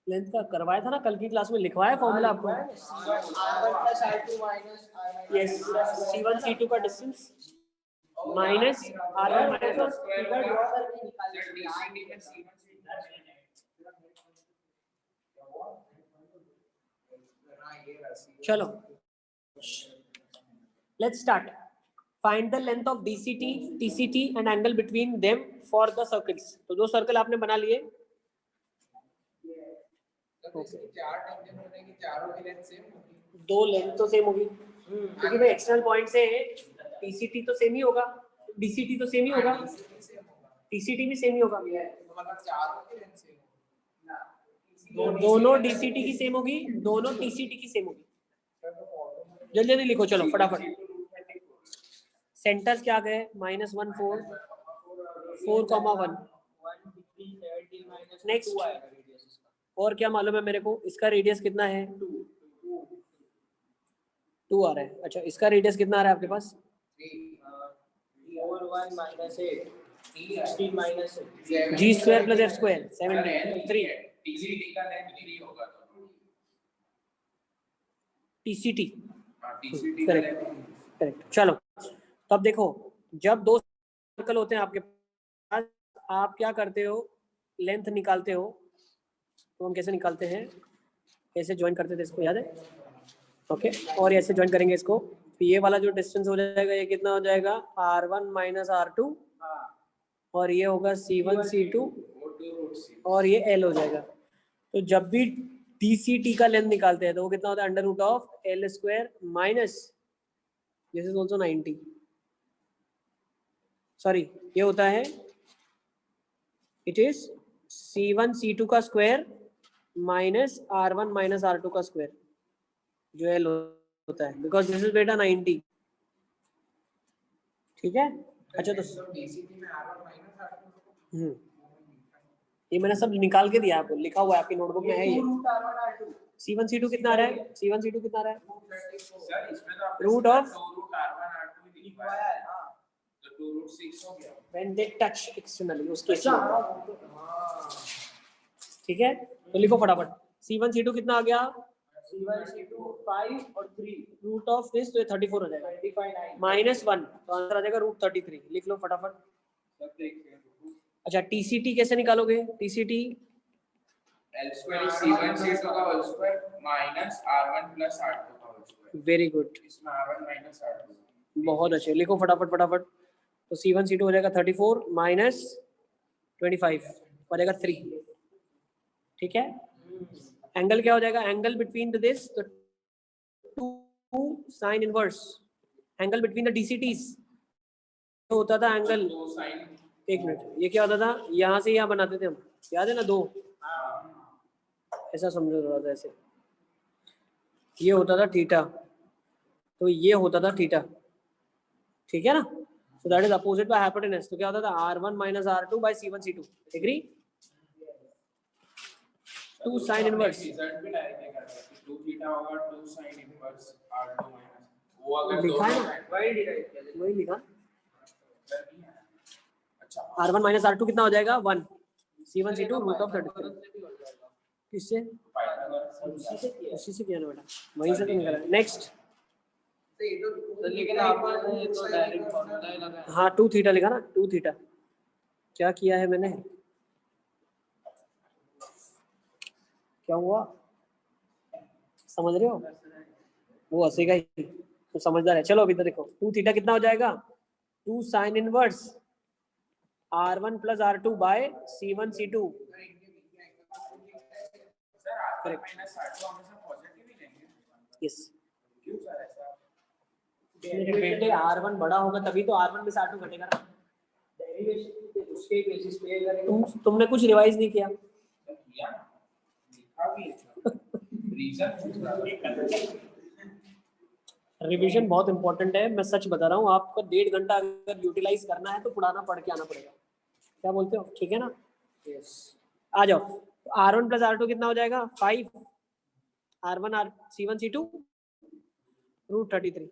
लेंथ का करवाया था ना कल की क्लास में, लिखवाया फॉर्मूला आपको। यस, C1 C2 का डिस्टेंस माइनस R1 माइनस। चलो let's start. Find the length of DCT, TCT and angle between them for the circles. तो दो सर्कल आपने बना लिए, दो लेंथ तो सेम होगी क्योंकि भाई एक्सटर्नल पॉइंट से TCT तो सेम ही होगा, DCT तो सेम ही होगा, TCT भी सेम ही होगा। दोनों DCT की सेम होगी, दोनों TCT की सेम होगी। जल्दी जल्दी लिखो, चलो फटाफट। सेंटर्स क्या गए, -1 4 4,1। नेक्स्ट, और क्या मालूम है मेरे को, इसका रेडियस कितना है, 2 आ रहा है। अच्छा, इसका रेडियस कितना आ रहा है आपके पास, 1 minus 8 16 minus G square plus F square 73। TCT का लेंथ 3 होगा तो TCT TCT का करेक्ट लेंथ करेक्ट। चलो तब देखो, जब दो सर्कल होते हैं आपके पास, आप क्या करते हो, लेंथ निकालते हो। तो हम कैसे निकालते हैं, कैसे ज्वाइन करते थे इसको, याद है, ओके। और ऐसे ज्वाइन करेंगे इसको, तो ये वाला जो डिस्टेंस हो जाएगा, ये कितना हो जाएगा, R1 माइनस R2, और ये होगा C1 C2, और ये L हो जाएगा। तो जब भी DCT का लेंथ निकालते हैं तो वो कितना होता है, under root of L square minus, this is also 90, sorry ये होता है, इट इज C1 C2 का square minus R1 minus R2 का स्क्वायर, जो L होता है, बिकॉज दिस इज बेटा 90, ठीक है। अच्छा तो ये मैंने सब निकाल के दिया आपको, लिखा हुआ है आपकी नोटबुक में है ये। C1 C2 कितना आ रहा है, C1 C2 कितना आ रहा है, सर इसमें तो आपने root of 2 root R1 R2 ही लिखवाया है ना, तो 2 रूट 6 हो गया व्हेन दे टच एक्सटर्नली, उसके ठीक है। तो लिखो फटाफट, C1 C2 कितना आ गया, C1 C2 5 और 3 रूट ऑफ दिस, तो ये 34 हो जाएगा, 25 -1, तो आंसर आ जाएगा √33। लिख लो फटाफट। अच्छा, TCT कैसे निकालोगे, TCT L square is C1 C2 का whole square minus R1 plus R2 का होल स्क्वायर। वेरी गुड, इसमें R1 माइनस R2, बहुत अच्छे, लिखो फटाफट फटाफट। तो C1 C2 हो जाएगा 34 माइनस 25 हो जाएगा 3, ठीक है। एंगल क्या हो जाएगा, एंगल बिटवीन दिस, तो 2 sine inverse, angle between the DCTs तो होता था एंगल, 2 sin, एक मिनट, ये क्या होता था, यहाँ से यहाँ बनाते थे हम, याद है ना, 2 ऐसा समझो थोड़ा सा, ऐसे ये होता था थीटा, तो ये होता था थीटा, ठीक है ना। So that is opposite by hypotenuse, तो क्या होता था, R1 minus R2 by C1 C2, agree. 2 sine inverse, result भी डायरेक्टली कर सकते हैं, 2 थीटा होगा 2 sin इनवर्स R2 माइनस, वो अगर लिखा है दोनों ना, है वही लिखा। अच्छा R1 माइनस R2 कितना हो जाएगा, 1, C1 C2 रूट ऑफ 33, किससे, उसी से किया ना बेटा, वहीं से तो निकला। नेक्स्ट, लेकिन आपने तो डायरेक्ट फॉर्मूला ही लगाया। हाँ 2 थीटा लिखा ना, 2 थीटा, क्या किया है मैंने, क्या हुआ, समझ रहे हो, वो हंसेगा ही, तो समझदार है। चलो अभी तो देखो, 2 थीटा कितना हो जाएगा, 2 sine inverse R1 plus R2 by C1 C2, sir R1 minus R2 हमेशा पॉजिटिव ही लेंगे, यस, क्यों सर, मेरे बेटे R1 बड़ा होगा तभी तो R1 में से R2 घटेगा ना। डेरिवेशन उसके बेसिस पे अगर तुमने कुछ रिवाइज नहीं किया। किया लिखा भी रीजन पूछ रहा था। रिवीजन बहुत इंपॉर्टेंट है, मैं सच बता रहा हूँ। आपको 1.5 घंटा अगर यूटिलाइज करना है तो पुराना पढ़ के आना पड़ेगा। क्या बोलते हो? ठीक है ना? यस आ जाओ। R1 प्लस R2 कितना हो जाएगा? 5 R1 C1 C2 √33।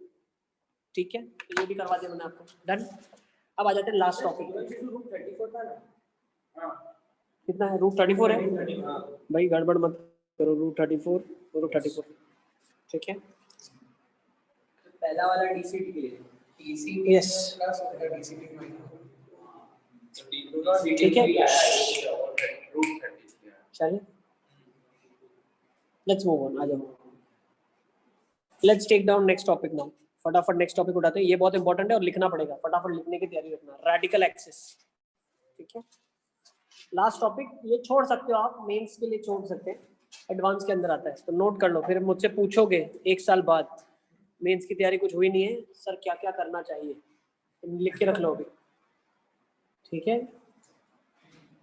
ठीक है, तो ये भी करवा दिया मैंने आपको। डन। अब आ जाते हैं लास्ट टॉपिक। 34 था ना? हां कितना है? √34 है भाई, गड़बड़ मत करो। √34 ठीक है। पहला वाला डीसीटी के लिए टीसीटी Yes. प्लस होगा डीसीटी माइनस ठीक है। √30 चलिए लेट्स मूव ऑन। आ जाओ, let's take down next topic now. फटाफट नेक्स्ट टॉपिक उठाते हैं, ये बहुत इंपॉर्टेंट है और लिखना पड़ेगा। फटाफट लिखने की तैयारी रखना। Radical axis. ठीक है, लास्ट टॉपिक। ये छोड़ सकते हो आप, मेंस के लिए छोड़ सकते हैं, एडवांस के अंदर आता है तो नोट कर लो। फिर मुझसे पूछोगे 1 साल बाद, मेंस की तैयारी कुछ हुई नहीं है सर, क्या क्या करना चाहिए, तो लिख के रख लो अभी। ठीक है,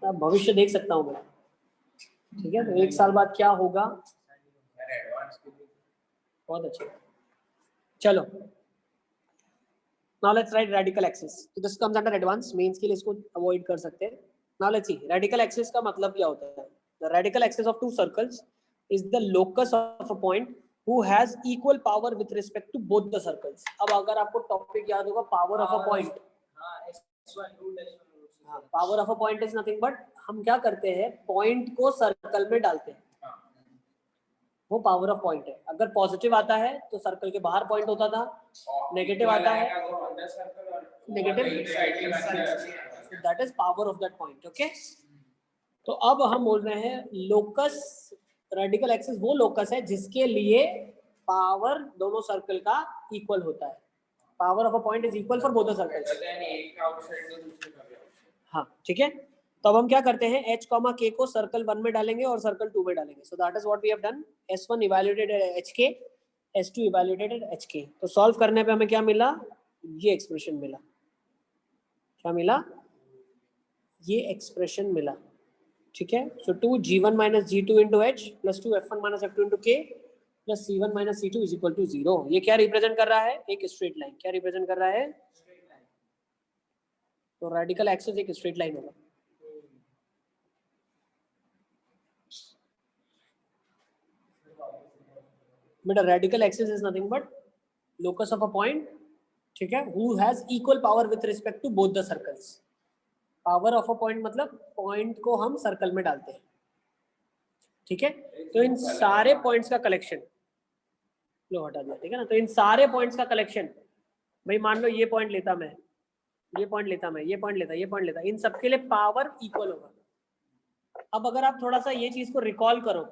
अब भविष्य देख सकता हूँ मैं। ठीक है, तो 1 साल बाद क्या होगा, मैंने एडवांस के लिए बहुत अच्छा। चलो, now let's write radical axis. तो this comes under advance, mains के लिए इसको अवॉइड कर सकते हैं। Now let's see radical axis का मतलब क्या होता है। The radical axis of two circles is the locus of a point who has equal power with respect to both the circles. अब अगर आपको टॉपिक याद होगा, पावर ऑफ अ पॉइंट। हाँ S1 √S1 हाँ, power of a point is nothing but, हम क्या करते हैं, पॉइंट को सर्कल में डालते हैं, वो पावर ऑफ पॉइंट है। अगर पॉजिटिव आता है तो सर्कल के बाहर पॉइंट होता था, नेगेटिव आता है negative, that is power of that point. Okay, तो अब हम बोल रहे हैं लोकस, रेडिकल एक्सिस वो लोकस है जिसके लिए पावर दोनों सर्कल का इक्वल होता है। Power of a point is equal for both the circles. एक का आउटसाइड तो दूसरे का भी आउटसाइड। हाँ ठीक है, तो अब हम क्या करते हैं, h, k को सर्कल 1 में डालेंगे और सर्कल 2 में डालेंगे। So that is what we have done. S1 evaluated at hk, S2 evaluated at hk। तो सॉल्व करने पे हमें क्या मिला, ये एक्सप्रेशन मिला। क्या मिला? ये एक्सप्रेशन मिला। ठीक है, so 2g1 - g2 into h plus 2f1 - f2 into k plus c1 - c2 is equal to 0। ये क्या रिप्रेजेंट कर रहा है? एक स्ट्रेट लाइन। क्या रिप्रेजेंट कर रहा है? तो रेडिकल एक्सिस एक स्ट्रेट लाइन होगा। बेटा radical axis is nothing but locus of a point, ठीक है, who has equal power with respect to both the circles. Power of a point मतलब पॉइंट को हम सर्कल में डालते हैं। ठीक है, तो इन सारे पॉइंट्स का कलेक्शन, लो हटा दिया, ठीक है ना। तो इन सारे पॉइंट्स का कलेक्शन, भाई मान लो ये पॉइंट लेता मैं, ये पॉइंट लेता मैं, ये पॉइंट लेता, ये पॉइंट लेता, इन सबके लिए पावर इक्वल होगा। अब अगर आप थोड़ा सा ये चीज को रिकॉल करो,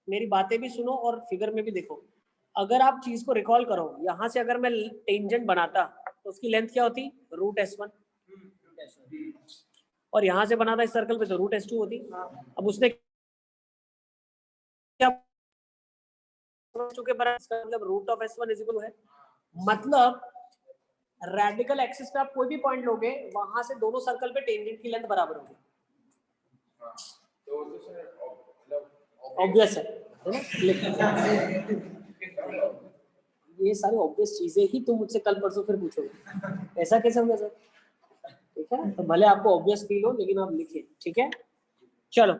मेरी बातें भी सुनो और फिगर में भी देखो। अगर आप चीज को रिकॉल करो, यहाँ से अगर मैं टेंजेंट बनाता तो उसकी लेंथ क्या होती? √S1। और यहाँ से बनाता इस सर्कल पे तो √S2 होती। अब उसने क्या, मतलब √S1 इज इक्वल है, मतलब रेडिकल एक्सिस पे आप कोई भी पॉइंट लोगे, वहां से दोनों सर्कल पे टेंजेंट की लेंथ बराबर होगी। तो सर मतलब ऑब्वियस है ना? ये सारी ऑब्वियस चीजें ही तुम मुझसे कल परसों फिर पूछोगे, ऐसा कैसे होगा सर? ठीक है, तो भले आपको ऑब्वियस फील हो लेकिन आप लिखिए। ठीक है, चलो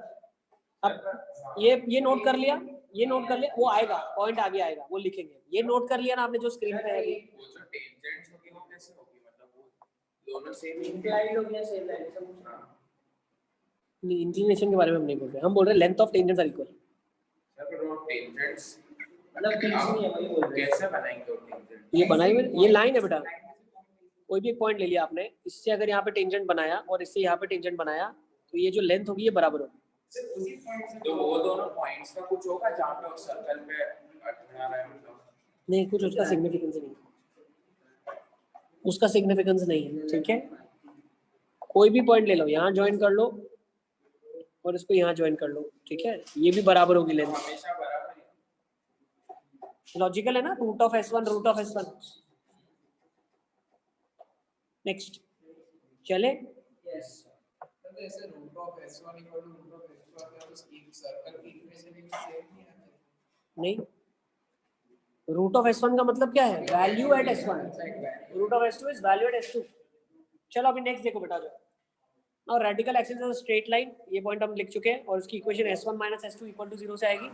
अब ये नोट कर लिया, ये नोट कर लिया, वो आएगा पॉइंट आगे आएगा, वो लिखेंगे। ये नोट कर लिया ना आपने जो स्क्रीन पे है अभी? वो जो टेंजेंट्स होगी वो कैसे होगी, मतलब वो दोनों सेम इंक्लाइंड हो गया, सेम लाइन ऐसा कुछ। नहीं, इंक्लिनेशन के बारे में हम नहीं बोल रहे, हम बोल रहे हैं length of tangents are equal. Sir वो टेंजेंट्स मतलब फिक्स नहीं है, वही बोल रहे हैं। कैसे बनाएंगे वो टेंजेंट? ये बनाई हुई, ये लाइन है बेटा। कोई भी एक पॉइंट ले लिया आपने, इससे अगर यहाँ पे टेंजेंट बनाया और इससे यहाँ पे टेंजेंट बनाया, तो ये जो लेंथ होगी ये बराबर होगी। तो वो दोनों पॉइंट्स का कुछ होगा जहाँ पे उस सर्कल पे अटकना रहा है, मतलब नहीं, कुछ उसका सिग्निफिकेंस नहीं, उसका सिग्निफिकेंस नहीं है। ठीक है, कोई भी पॉइंट ले लो, यहाँ ज्वाइन कर लो और इसको यहाँ ज्वाइन कर लो। ठीक है, ये भी बराबर होगी लेंथ। हमेशा बराबर है। लॉजिकल है ना, √S1 √S1। नेक्स्ट चले। यस तो ऐसे root of s1 equal to root of s2 आता है, तो एक सर्कल की इक्वेशन एक सेम नहीं आता है। नहीं, रूट ऑफ s1 का मतलब क्या है? Value at s1, root of s2 is value at s2। चलो अभी नेक्स्ट देखो बेटा, जो now radical axis is a straight line, ये पॉइंट हम लिख चुके हैं, और उसकी equation s1 minus s2 equal to 0 से आएगी,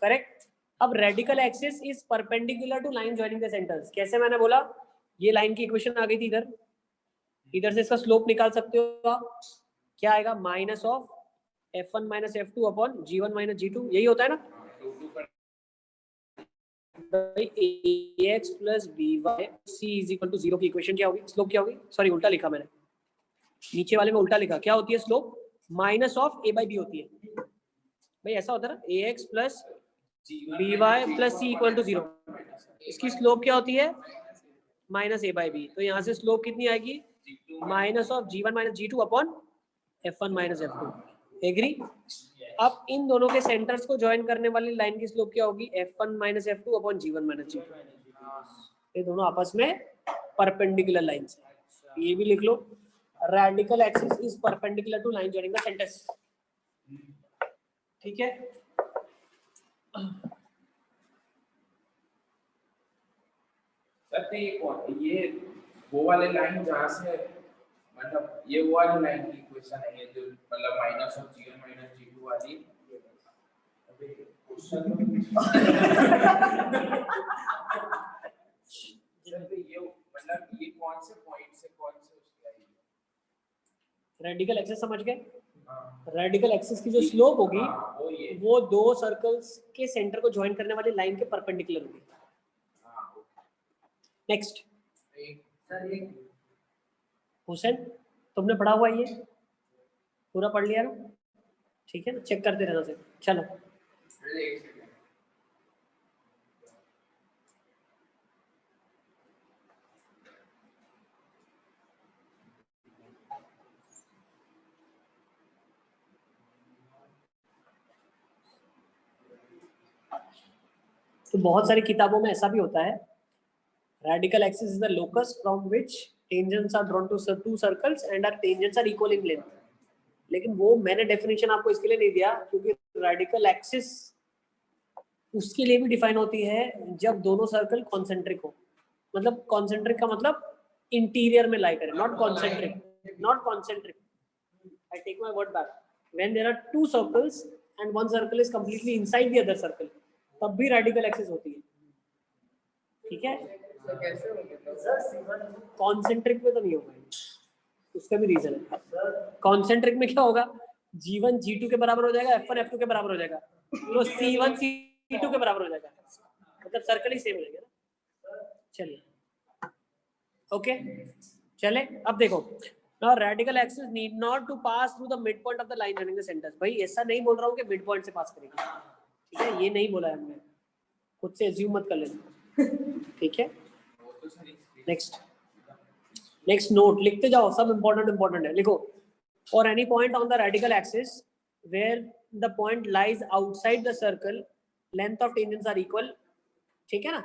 करेक्ट। अब radical axis is perpendicular to line joining the centres. कैसे? मैंने बोला ये लाइन की इक्वेशन आ गई थी इधर, इधर से इसका स्लोप निकाल सकते हो आप, क्या आएगा? Minus of f1 minus f2 upon g1 minus g2, यही होता है ना ax plus by c is equal to 0 की इक्वेशन क्या होगी? स्लोप क्या होगी? सॉरी उल्टा लिखा मैंने, नीचे वाले में उल्टा लिखा। क्या होती है slope? Minus of a by B होती है भाई, ऐसा होता है ना, ax plus by plus c equal to 0। इसकी स्लोप क्या होती है? Minus a by B. तो यहाँ से स्लोप कितनी आएगी? Minus of g1 minus g2 upon f1 minus f2। Agree? अब इन दोनों के सेंटर्स को ज्वाइन करने वाली लाइन की स्लोप क्या होगी? f1 minus f2 upon g1 minus g2। ये दोनों आपस में परपेंडिकुलर लाइंस हैं, ये भी लिख लो। Radical axis is perpendicular to line joining the centres, ठीक है। सर तो ये वो वाले लाइन जहाँ से, मतलब ये वो वाली लाइन की इक्वेशन है, ये जो मतलब minus of g1 minus g2 वाली। अबे क्वेश्चन सर ये मतलब ये कौन से पॉइंट से कौन से उसके आई? रेडिकल एक्सिस समझ गए? रेडिकल एक्सिस की जो स्लोप होगी वो दो सर्कल्स के सेंटर को ज्वाइन करने वाली लाइन के परपेंडिकुलर होगी। नेक्स्ट हुसैन, तुमने पढ़ा हुआ ये पूरा पढ़ लिया ना? ठीक है ना, चेक करते रहना से। चलो तो बहुत सारी किताबों में ऐसा भी होता है, radical axis is the locus from which tangents are drawn to two circles and are tangents are equal in length. लेकिन वो मैंने डेफिनेशन आपको इसके लिए नहीं दिया, क्योंकि रेडिकल एक्सिस उसके लिए भी डिफाइन होती है जब दोनों सर्कल कॉन्सेंट्रिक हो। मतलब कॉन्सेंट्रिक का मतलब इंटीरियर में लाई करे, not concentric, not concentric. I take my word back, when there are two circles and one circle is completely inside the other circle, तब भी रेडिकल एक्सिस होती है, ठीक है। कैसे होंगे? कॉन्सेंट्रिक में तो नहीं होगा, उसका भी रीजन है। कॉन्सेंट्रिक में क्या होगा? g1 g2 के बराबर हो जाएगा, f1 f2 के बराबर हो जाएगा, तो c1 c2 के बराबर हो जाएगा, मतलब सर्कल ही सेम हो जाएगा ना। चलिए ओके, चले अब देखो, now radical axis need not to pass through the mid point of the line joining the centres. भाई ऐसा नहीं बोल रहा हूँ कि मिड पॉइंट से पास करेगी, ठीक है, ये नहीं बोला है हमने, खुद से एज्यूम मत कर लेना, ठीक है। नेक्स्ट नोट लिखते जाओ, सब इंपॉर्टेंट है, लिखो। For any point on the radical axis where the point lies outside the circle, length of tangents are equal, ठीक है ना।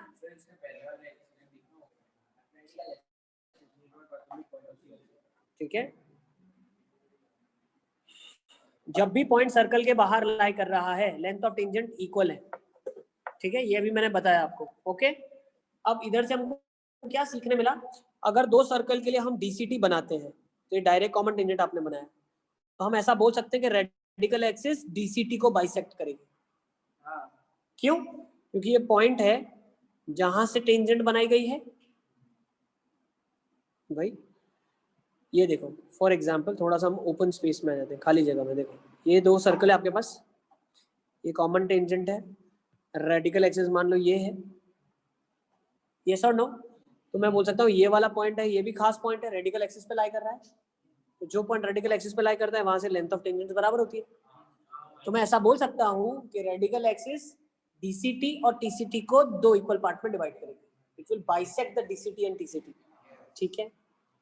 ठीक है, जब भी पॉइंट सर्कल के बाहर लाई कर रहा है, लेंथ ऑफ टेंजेंट इक्वल है, ठीक है, ये भी मैंने बताया आपको, ओके। अब इधर से हमको क्या सीखने मिला? अगर दो सर्कल के लिए हम डीसीटी बनाते हैं, तो ये डायरेक्ट कॉमन टेंजेंट आपने बनाया, तो हम ऐसा बोल सकते हैं कि रेडिकल एक्सिस डीसीटी को बाइसेक्ट करेगी। क्यों? क्योंकि ये पॉइंट है जहां से टेंजेंट बनाई गई है। भाई ये देखो, फॉर एग्जांपल थोड़ा सा हम ओपन स्पेस में आ जाते हैं, खाली जगह में। देखो ये दो सर्कल है आपके पास, ये कॉमन टेंजेंट है, रेडिकल एक्सिस मान लो ये है, यस और नो? तो मैं बोल सकता हूँ ये वाला पॉइंट है, ये भी खास पॉइंट है, रेडिकल एक्सिस पे लाई कर रहा है, तो जो पॉइंट रेडिकल एक्सिस पे लाई करता है वहां से लेंथ ऑफ टेंजेंट बराबर होती है। तो मैं ऐसा बोल सकता हूँ कि रेडिकल एक्सिस डीसीटी और टीसीटी को दो इक्वल पार्ट में डिवाइड करेगी, it will bisect the DCT and TCT, ठीक है।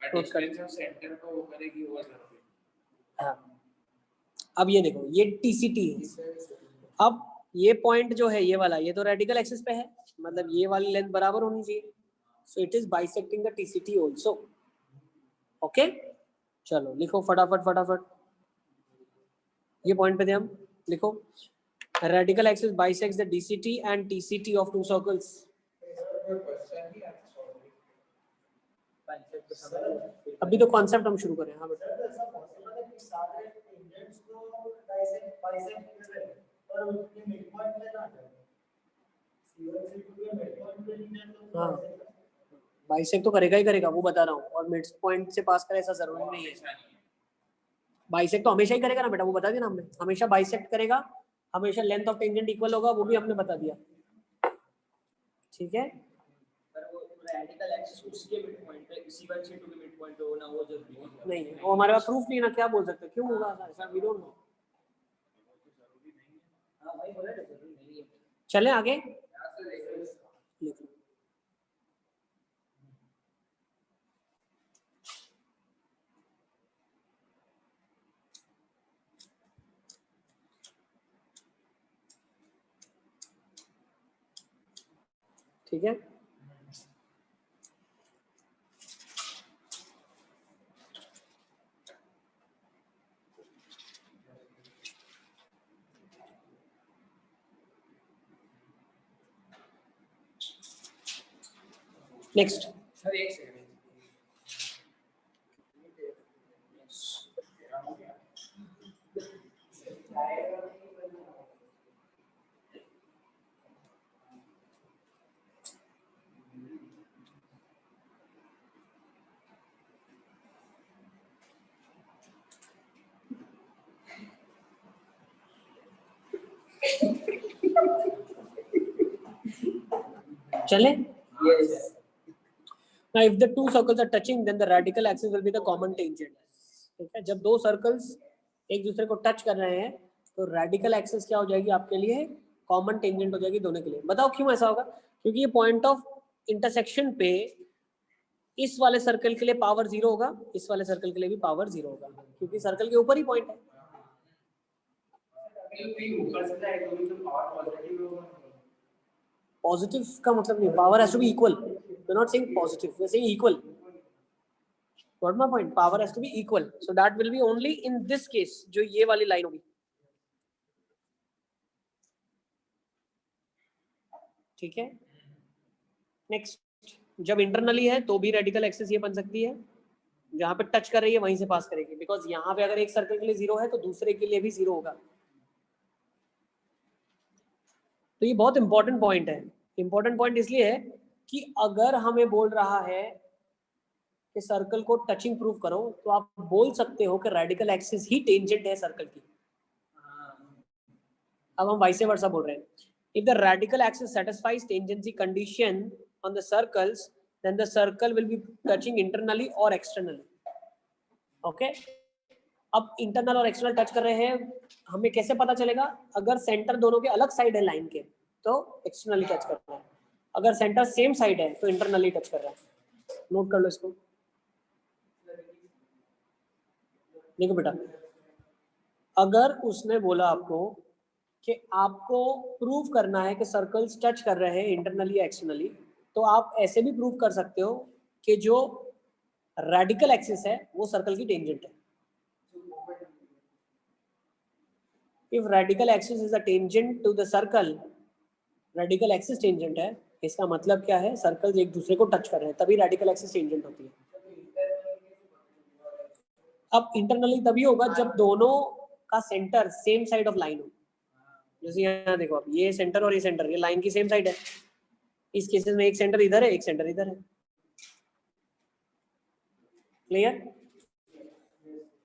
सेंटर को वो करेगी वो सर्कल। हाँ, अब ये देखो, ये टीसीटी है, अब ये पॉइंट जो है ये वाला, ये तो रेडिकल एक्सिस पे है, मतलब ये वाली लेंथ बराबर होनी चाहिए, so it is bisecting the TCT also, okay चलो लिखो फटाफट फटाफट, ये पॉइंट पे थे हम, लिखो radical axis bisects the DCT and TCT of two circles. अभी तो कॉन्सेप्ट हम शुरू करें। हाँ बेटा, सर ऐसा पॉसिबल है कि सारे टेंजेंट्स को बाइसेक्ट करें पर उनके मिड पॉइंट पे ना जाए, C1 C2 के मिड पॉइंट पे नहीं जाए तो हाँ बाइसेक्ट तो करेगा ही करेगा, वो बता रहा हूँ, और मिड पॉइंट से पास करे ऐसा जरूरी नहीं है। बाइसेक्ट तो हमेशा ही करेगा ना बेटा, वो बता दिया ना हमने, हमेशा बाइसेक्ट करेगा, हमेशा लेंथ ऑफ टेंजेंट इक्वल होगा, वो भी हमने बता दिया। ठीक है, पर वो रेडिकल एक्सिस उसके मिड पॉइंट पे C1 C2 के मिड पॉइंट पे होना वो जरूरी है। नहीं वो हमारे पास प्रूफ नहीं है ना, क्या बोल सकते, क्यों होगा ऐसा, वी डोंट नो। हाँ भाई बोला तो जरूरी नहीं है। चलें आगे, लिखो ठीक है। नेक्स्ट, सर एक सेकंड, चलें। Yes. Now if the two circles are touching then the radical axis will be the common tangent। ठीक है, जब दो सर्कल्स एक दूसरे को टच कर रहे हैं तो रेडिकल एक्सिस क्या हो जाएगी आपके लिए, कॉमन टेंजेंट हो जाएगी दोनों के लिए। बताओ क्यों ऐसा होगा, क्योंकि ये पॉइंट ऑफ इंटरसेक्शन पे इस वाले सर्कल के लिए पावर 0 होगा, इस वाले सर्कल के लिए भी पावर 0 होगा, क्योंकि सर्कल के ऊपर ही पॉइंट है। पॉजिटिव का मतलब नहीं, power has to be equal, we are not saying positive, we are saying equal. What my point, power has to be equal, so that will be only in this case, जो ये वाली line होगी। ठीक है, next, जब internally है तो भी रेडिकल एक्सिस ये बन सकती है, जहां पे टच कर रही है वहीं से पास करेगी, बिकॉज यहाँ पे अगर एक सर्कल के लिए 0 है तो दूसरे के लिए भी 0 होगा। तो ये बहुत इंपॉर्टेंट पॉइंट है। इंपॉर्टेंट पॉइंट इसलिए है कि अगर हमें बोल रहा है कि सर्कल को टचिंग प्रूव करो, तो आप बोल सकते हो कि रेडिकल एक्सिस ही टेंजेंट है सर्कल की। अब हम वाइस वर्सा बोल रहे हैं, if the radical axis satisfies tangency condition on the circles then the circle will be touching internally और एक्सटर्नली। ओके, अब इंटरनल और एक्सटर्नल टच कर रहे हैं, हमें कैसे पता चलेगा, अगर सेंटर दोनों के अलग साइड है लाइन के तो एक्सटर्नली टच कर रहा है, अगर सेंटर सेम साइड है तो इंटरनली टच कर रहा है। नोट कर लो इसको। देखो बेटा, अगर उसने बोला आपको कि आपको प्रूव करना है कि सर्कल्स टच कर रहे हैं इंटरनली या एक्सटर्नली, तो आप ऐसे भी प्रूव कर सकते हो कि जो रेडिकल एक्सिस है वो सर्कल की टेंजेंट है। If radical axis is a tangent to the circle, radical axis tangent है, इसका मतलब क्या है, सर्कल्स एक दूसरे को टच कर रहे हैं, तभी रेडिकल एक्सिस टेंजेंट होती है। अब इंटरनली तभी होगा जब दोनों का centre same side of line हो। जैसे यहाँ देखो, आप ये सेंटर और ये सेंटर, ये लाइन की सेम साइड है, इस केसेस में एक सेंटर इधर है एक सेंटर इधर है। क्लियर?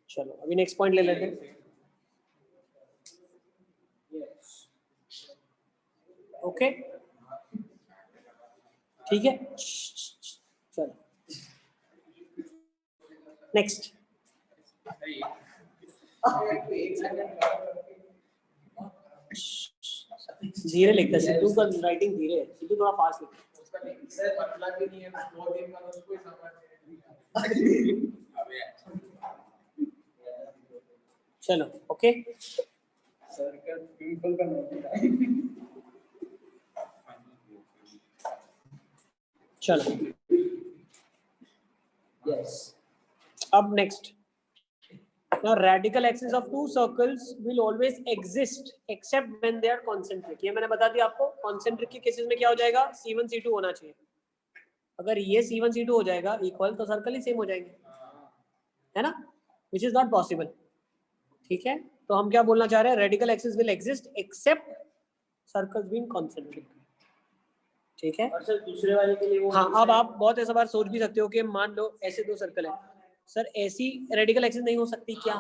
चलो अभी नेक्स्ट पॉइंट ले लेते हैं। ओके ठीक है, चलो नेक्स्ट। धीरे लिखता है सिद्धू का राइटिंग धीरे है, सिद्धू थोड़ा फास्ट लिखता है। सर मतलब भी नहीं है, 2 दिन का उसको ही समझ नहीं। अबे चलो ओके, सर्कल पिंपल का नहीं। चलो यस, अब next, now radical axis of two circles will always exist except when they are concentric. ये मैंने बता दिया आपको, concentric के केसेस में क्या हो जाएगा, C1 C2 होना चाहिए. अगर ये C1 C2 हो जाएगा इक्वल तो सर्कल ही सेम हो जाएंगे, है ना, which is not possible. ठीक है, तो हम क्या बोलना चाह रहे हैं, radical axis will exist except circles being concentric. ठीक है, और सर दूसरे वाले के लिए वो हाँ. अब आप बहुत ऐसा बार सोच भी सकते हो कि मान लो ऐसे दो सर्कल है, सर ऐसी रेडिकल एक्सिस नहीं हो सकती क्या?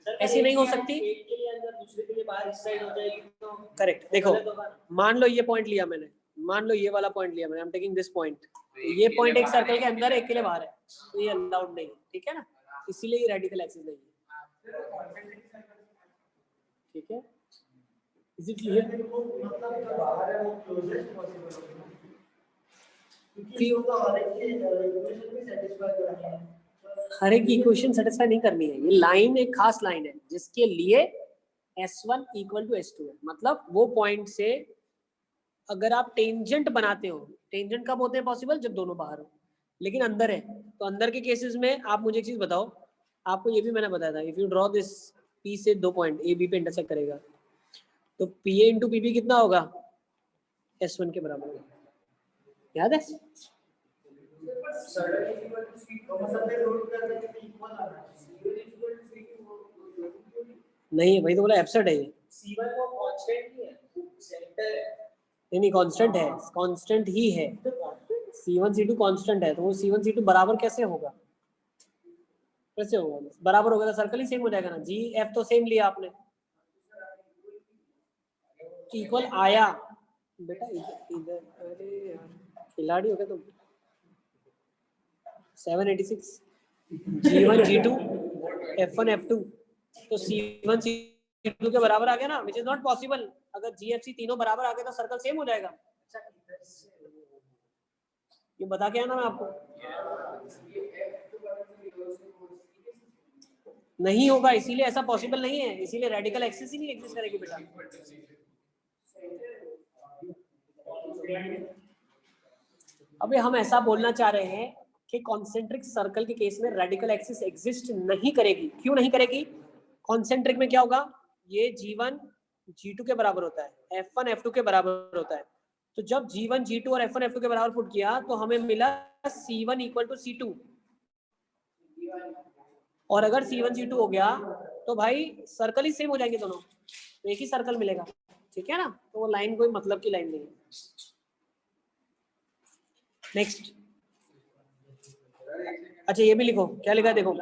सर, ऐसी नहीं हो सकती. एक के लिए अंदर दूसरे के लिए बाहर इस साइड हो जाएगी तो करेक्ट. देखो, गलत होगा. मान लो ये पॉइंट लिया मैंने, मान लो ये वाला पॉइंट लिया मैंने, I am taking this point, तो ये पॉइंट एक सर्कल के अंदर एक के लिए बाहर है, तो ये अलाउड नहीं है. ठीक है ना, इसीलिए ये रेडिकल एक्सिस नहीं है. ठीक है, इज इट क्लियर? मतलब जो बाहर है वो क्लोजेस्ट पॉसिबल होगा, क्योंकि उसका हर एक इक्वेशन भी सेटिस्फाई करनी है. हर एक इक्वेशन सेटिस्फाई नहीं करनी है. ये लाइन एक खास लाइन है जिसके लिए S1 इक्वल टू S2 है. मतलब वो पॉइंट से अगर आप टेंजेंट बनाते हो, टेंजेंट कब होते हैं पॉसिबल, जब दोनों बाहर हो लेकिन अंदर है. तो अंदर के केसेस में आप मुझे एक चीज बताओ, आपको ये भी मैंने बताया था, if you draw this P से दो पॉइंट A B पे इंटरसेक्ट करेगा तो PA इंटू PB कितना होगा, S1 के बराबर होगा. याद है? मतलब ये रूट करने के लिए इक्वल आना चाहिए. नहीं, वही तो बोला, एब्सर्ड है ये. C1 वो कांस्टेंट ही है, सेंटर है. नहीं, कांस्टेंट है, कांस्टेंट ही है. C1 C2 कांस्टेंट है, तो वो C1 C2 बराबर कैसे होगा, कैसे होगा? बराबर होगा तो सर्कल ही सेम हो जाएगा ना. GF तो सेम लिया आपने, इक्वल आया बेटा. इधर अरे यार खिलाड़ी हो गया तुम. 786 G1 G2 F1 F2, तो C1 C2 के बराबर आ गया ना, विच इज नॉट पॉसिबल. अगर GFC तीनों बराबर आ गए तो सर्कल सेम हो जाएगा. ये बता के आया ना मैं आपको. नहीं होगा, इसीलिए ऐसा पॉसिबल नहीं है, इसीलिए रेडिकल एक्सिस ही नहीं एग्जिस्ट करेगी बेटा. अबे हम ऐसा बोलना चाह रहे हैं कि कॉन्सेंट्रिक सर्कल के केस में रेडिकल एक्सिस एग्जिस्ट नहीं करेगी. क्यों नहीं करेगी? कॉन्सेंट्रिक में क्या होगा, ये G1 G2 के बराबर होता है, F1 F2 के बराबर होता है. तो जब G1 G2 और F1 F2 के बराबर पुट किया तो हमें मिला C1 इक्वल टू C2. और अगर C1 C2 हो गया तो भाई सर्कल ही सेम हो जाएंगे दोनों, तो एक ही सर्कल मिलेगा. ठीक है ना, तो वो लाइन कोई मतलब की लाइन नहीं है. नेक्स्ट, अच्छा ये भी लिखो, क्या लिखा है देखो.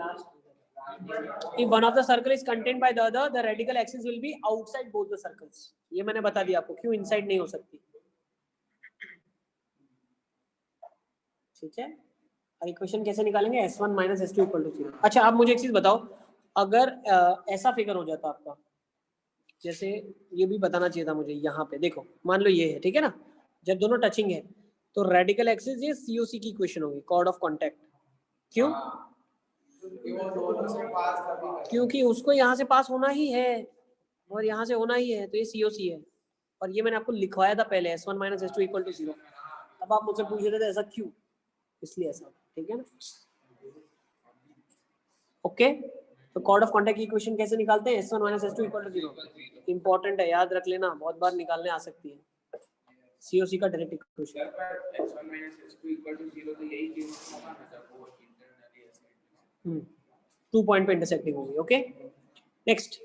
If one of the circle is contained by the other, the radical axis will be outside both the circles. ये मैंने बता दिया आपको क्यों इनसाइड नहीं हो सकती. ठीक है, इक्वेशन कैसे निकालेंगे, S1 minus S2 equal to 0. अच्छा आप मुझे एक चीज बताओ, अगर ऐसा फिगर हो जाता आपका, जैसे ये भी बताना चाहिए था मुझे. यहाँ पे देखो, मान लो ये है, ठीक है ना, जब दोनों टचिंग है तो रेडिकल एक्सिस ये COC की इक्वेशन होगी, कॉर्ड ऑफ कांटेक्ट. क्यों? क्योंकि उसको यहाँ से पास होना ही है और यहाँ से होना ही है, तो ये COC है. और ये मैंने आपको लिखवाया था पहले, S1 minus S2 equal to 0. अब आप मुझसे पूछ रहे थे ऐसा क्यों, इसलिए ऐसा. ठीक है ना, ओके. तो कॉर्ड ऑफ कांटेक्ट की इक्वेशन कैसे निकालते हैं, S1 minus S2 equal to 0. Important है, याद रख लेना, बहुत बार निकालने आ सकती है. COC का direct equation. S1 minus S2 equal to 0 तो यही चीज होगा ना जब वो इंटरनली ऐसे 2 पॉइंट पे इंटरसेक्टिंग होगी. ओके, नेक्स्ट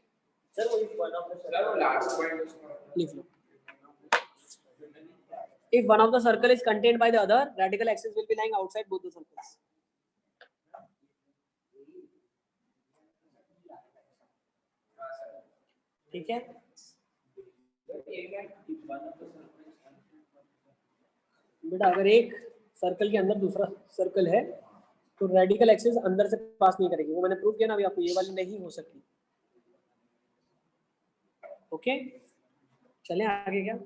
सर वो वन ऑफ द सर वो लास्ट पॉइंट उसका लिख लो. If one of the circle is contained by the other, radical axis will be lying outside both the circles. ठीक है, बेटा अगर एक सर्कल के अंदर दूसरा सर्कल है तो रेडिकल एक्सिस अंदर से पास नहीं करेगी. वो मैंने प्रूव किया ना अभी आपको, ये वाली नहीं हो सकती. ओके, चलें आगे. क्या,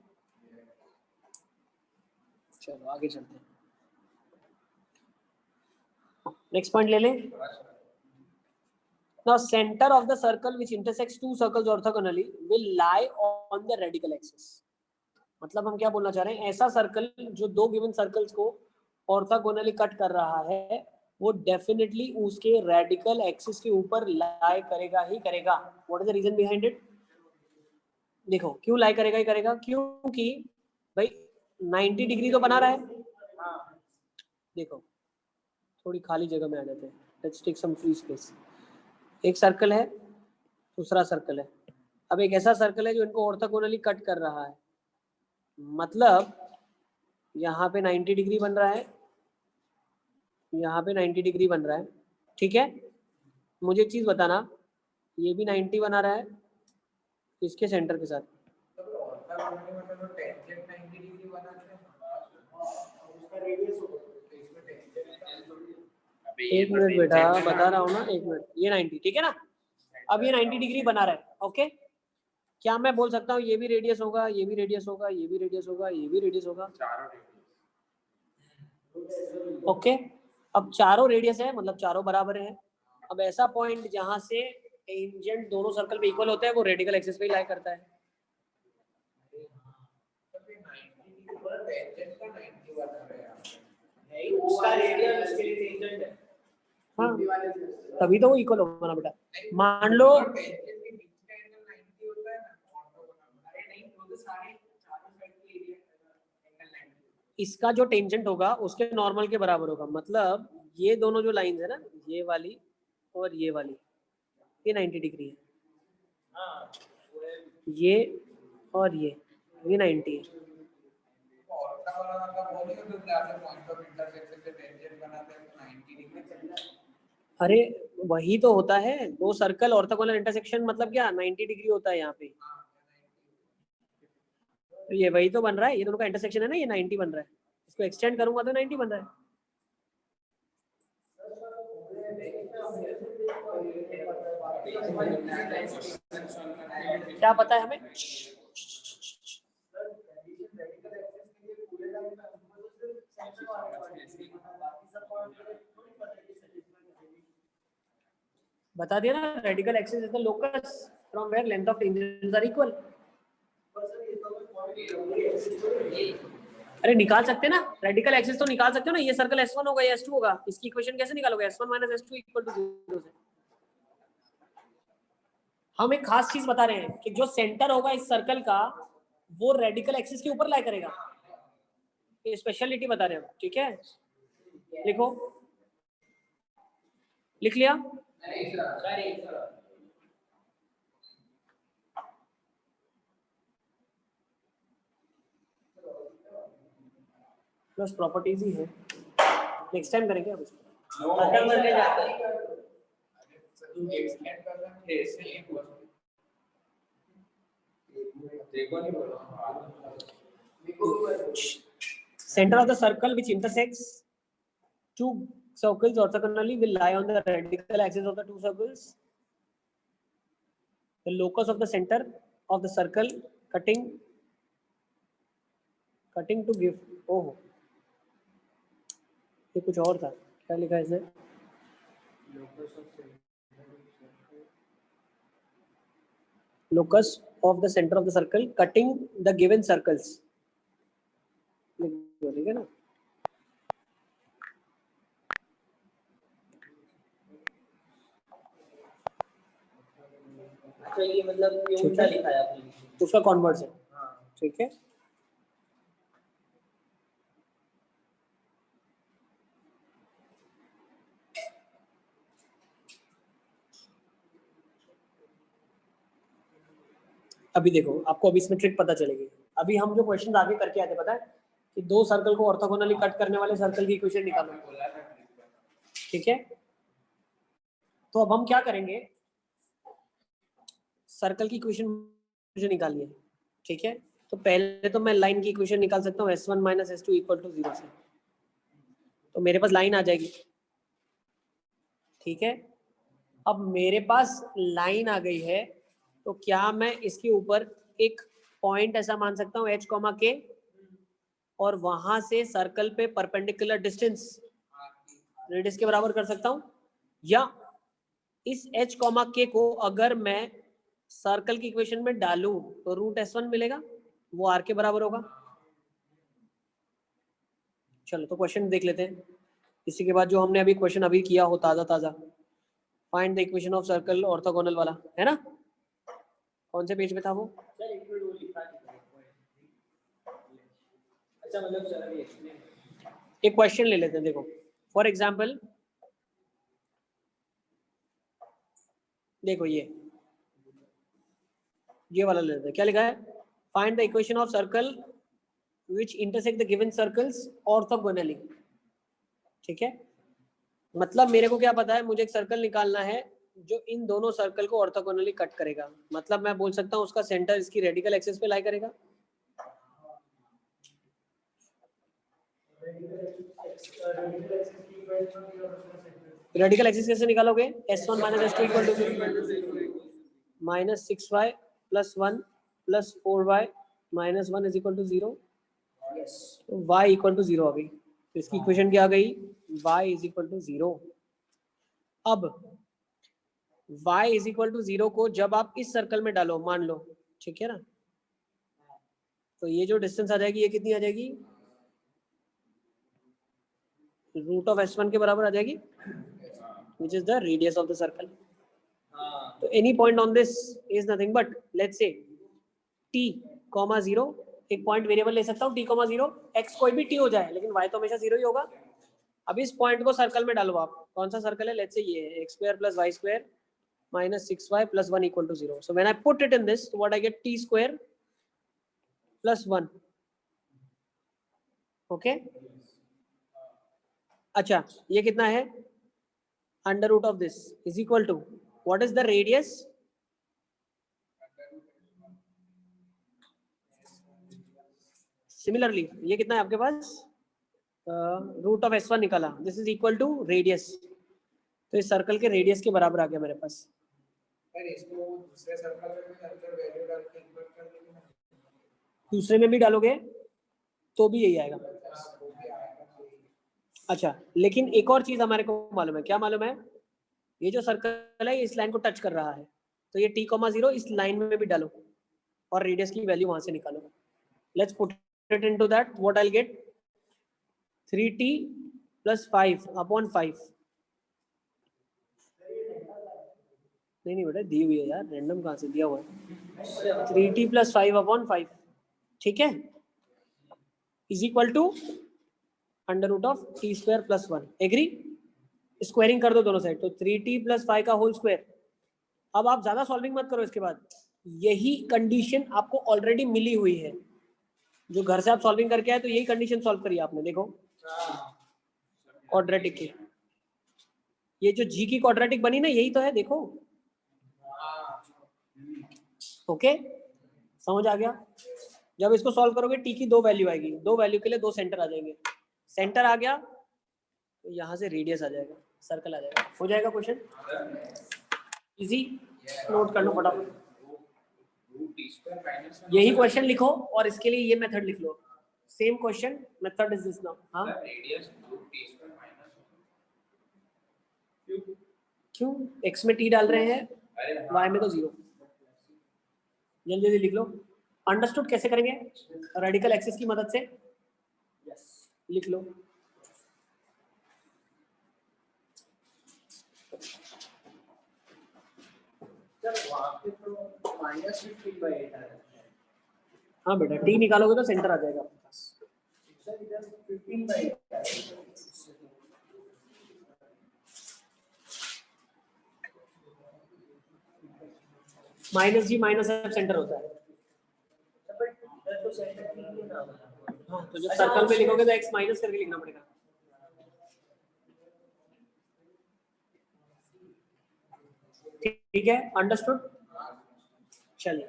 चलो आगे चलते हैं. नेक्स्ट पॉइंट ले लें. Now center of the circle which intersects two circles orthogonally will lie on the radical axis. मतलब हम क्या बोलना चाह रहे हैं, ऐसा सर्कल जो दो गिवन सर्कल्स को ऑर्थोगोनली कट कर रहा है वो डेफिनेटली उसके रेडिकल एक्सिस के ऊपर लाई करेगा ही करेगा। What is the reason behind it? देखो क्यों लाई करेगा ही करेगा, क्योंकि भाई 90 डिग्री तो बना रहा है। देखो थोड़ी खाली जगह में आ जाते हैं, let's take some free space. एक सर्कल है, दूसरा सर्कल है। अब एक ऐसा सर्कल है जो इनको ऑर्थोगोनली कट कर रहा है, मतलब यहाँ पे 90 डिग्री बन रहा है, यहाँ पे 90 डिग्री बन रहा है, ठीक है। मुझे एक चीज बताना, ये भी 90 बना रहा है इसके सेंटर के साथ। एक मिनट बेटा, बता रहा हूँ ना, एक मिनट। ये 90 ठीक है ना, अब ये 90 डिग्री बना रहा है, ओके। क्या मैं बोल सकता हूँ ये भी रेडियस होगा, ये भी रेडियस होगा, ये भी रेडियस होगा, ये भी रेडियस होगा? ओके, अब चारों रेडियस है, मतलब चारों बराबर है। अब ऐसा पॉइंट जहां से टेंजेंट दोनों सर्कल पे इक्वल होता है वो रेडिकल एक्सिस पे लाई करता है। उसका रेडियस उसके लिए टेंजेंट है। हाँ, तभी तो वो इक्वल होगा ना बेटा। मान लो इसका जो टेंजेंट होगा उसके नॉर्मल के बराबर होगा, मतलब ये दोनों जो लाइंस है ना, ये वाली और ये वाली, ये 90 डिग्री है। ये और ये 90 है। अरे वही तो होता है, दो सर्कल ऑर्थोगोनल इंटरसेक्शन मतलब क्या, 90 डिग्री होता है यहाँ पे। तो ये वही तो बन रहा है, ये दोनों का इंटरसेक्शन है ना, ये 90 बन रहा है। इसको एक्सटेंड करूंगा तो 90 बन रहा है। क्या पता है हमें? बता दिया ना, radical axis is the locus from where length of tangents are equal. अरे निकाल सकते ना, रेडिकल एक्सिस तो निकाल सकते हो ना। ये सर्कल S1 होगा या S2 होगा, इसकी इक्वेशन कैसे निकालोगे? S1 - S2 = 0 से। हम एक खास चीज बता रहे हैं कि जो सेंटर होगा इस सर्कल का वो रेडिकल एक्सिस के ऊपर लाई करेगा, ये स्पेशलिटी बता रहे हैं हम, ठीक है। लिखो, लिख लिया? प्लस प्रॉपर्टीज ही है, नेक्स्ट टाइम करेंगे अब इसको। खत्म करने जाते हैं। Center of the circle which intersects two circles orthogonally will lie on the radical axis of the two circles. The locus of the center of the circle cutting to give, oh ये कुछ और था, क्या लिखा है इसने? Locus of the center of the circle cutting the given circles, ठीक है ना। तो ये मतलब ये उल्टा लिखा है आपने, उसका कॉन्वर्स है, ठीक है। अभी देखो आपको अभी इसमें ट्रिक पता चलेगी। अभी हम जो क्वेश्चन आगे करके आते पता है कि दो सर्कल को ऑर्थोगोनली कट करने वाले सर्कल की इक्वेशन निकालो, ठीक है। तो अब हम क्या करेंगे, सर्कल की इक्वेशन मुझे निकालनी है, ठीक है। तो पहले तो मैं लाइन की इक्वेशन निकाल सकता हूँ S1 - S2 = 0 से, तो मेरे पास लाइन आ जाएगी, ठीक है। अब मेरे पास लाइन आ गई है, तो क्या मैं इसके ऊपर एक पॉइंट ऐसा मान सकता हूँ H, K, और वहां से सर्कल पे परपेंडिकुलर डिस्टेंस रेडियस के बराबर कर सकता हूँ, या इस H, K को अगर मैं सर्कल की इक्वेशन में डालूं तो √S1 मिलेगा, वो R के बराबर होगा। चलो तो क्वेश्चन देख लेते हैं। इसी के बाद जो हमने अभी क्वेश्चन अभी किया हो ताज़ा ताज़ा, find the equation of circle orthogonal वाला, है ना? कौन से पेज पे था वो? सर एक मिनट वो लिखा नहीं था। अच्छा मतलब सर अभी एक्सप्लेन। एक क्वेश्चन ले लेते हैं, देखो फॉर एग्जाम्पल देखो ये वाला ले लेते हैं। क्या लिखा है? Find the equation of circle which intersect the given circles orthogonally. ठीक है, मतलब मेरे को क्या पता है, मुझे एक सर्कल निकालना है जो इन दोनों सर्कल को ऑर्थोगोनली कट करेगा। मतलब मैं बोल सकता हूँ उसका सेंटर इसकी रेडिकल एक्सिस पे लाई करेगा। रेडिकल एक्सिस कैसे निकालोगे? s1 minus s2 equal to -6y + 1 + 4y - 1 is equal to 0। तो y इक्वल टू 0 आ गई। तो इसकी इक्वेशन क्या आ गई? y is equal to 0। अब y इज इक्वल टू 0 को जब आप इस सर्कल में डालो, मान लो, ठीक है ना, तो ये जो डिस्टेंस आ जाएगी ये कितनी आ जाएगी? √(s1) के बराबर आ जाएगी, which is the radius of the circle. तो any point on this is nothing but let's say t, 0, एक पॉइंट वेरिएबल ले सकता हूँ t, 0, x कोई भी t हो जाए लेकिन y तो हमेशा 0 ही होगा। अब इस पॉइंट को सर्कल में डालो आप, कौन सा सर्कल है? लेट्स से ये है x² + y² - 6y + 1 = 0. So when I put it in this, what I get? t² + 1. Okay. अच्छा, ये कितना है? √ this is equal to what is the radius? Similarly, ये कितना है आपके पास? √(s1) निकाला, this is equal to radius. तो इस सर्कल के रेडियस के बराबर आ गया मेरे पास। दूसरे में भी डालोगे तो भी यही आएगा। अच्छा, लेकिन एक और चीज हमारे को मालूम है। क्या मालूम है? ये जो सर्कल है इस लाइन को टच कर रहा है, तो ये t, 0 इस लाइन में भी डालो और रेडियस की वैल्यू वहां से निकालो। Let's put it into that, what I will get? 3t + 5/5। नहीं बेटा, दी हुई है यार, रैंडम कहाँ से दिया हुआ है? 3t + 5/5, ठीक है, is equal to √(t² + 1। Agree? Squaring कर दो दोनों साइड, तो 3t + 5 का होल स्क्वायर। अब आप ज्यादा सॉल्विंग मत करो, इसके बाद यही कंडीशन आपको ऑलरेडी मिली हुई है। जो घर से आप सॉल्विंग करके आए तो यही कंडीशन सॉल्व करी आपने। देखो क्वाड्रेटिक की, ये जो जी की क्वाड्रेटिक बनी ना, यही तो है, देखो। ओके, समझ आ गया? जब इसको सॉल्व करोगे टी की 2 वैल्यू आएगी, 2 वैल्यू के लिए 2 सेंटर आ जाएंगे। सेंटर आ गया तो यहाँ से रेडियस आ जाएगा, सर्कल आ जाएगा। हो जाएगा क्वेश्चन इजी? नोट कर लो फटाफट, यही क्वेश्चन लिखो और इसके लिए ये मेथड लिख लो। Same question, method is this now. हाँ, क्यों? x में t डाल रहे हैं, y में तो 0। जल्दी जल्दी लिख लो। अंडरस्टूड कैसे करेंगे? रेडिकल एक्सिस की मदद से लिख लो। हाँ बेटा, t निकालोगे तो सेंटर आ जाएगा आपके पास। -g -f सेंटर होता है। हाँ, तो जब सर्कल में लिखोगे तो x माइनस करके लिखना पड़ेगा। ठीक है, अंडरस्टूड? चले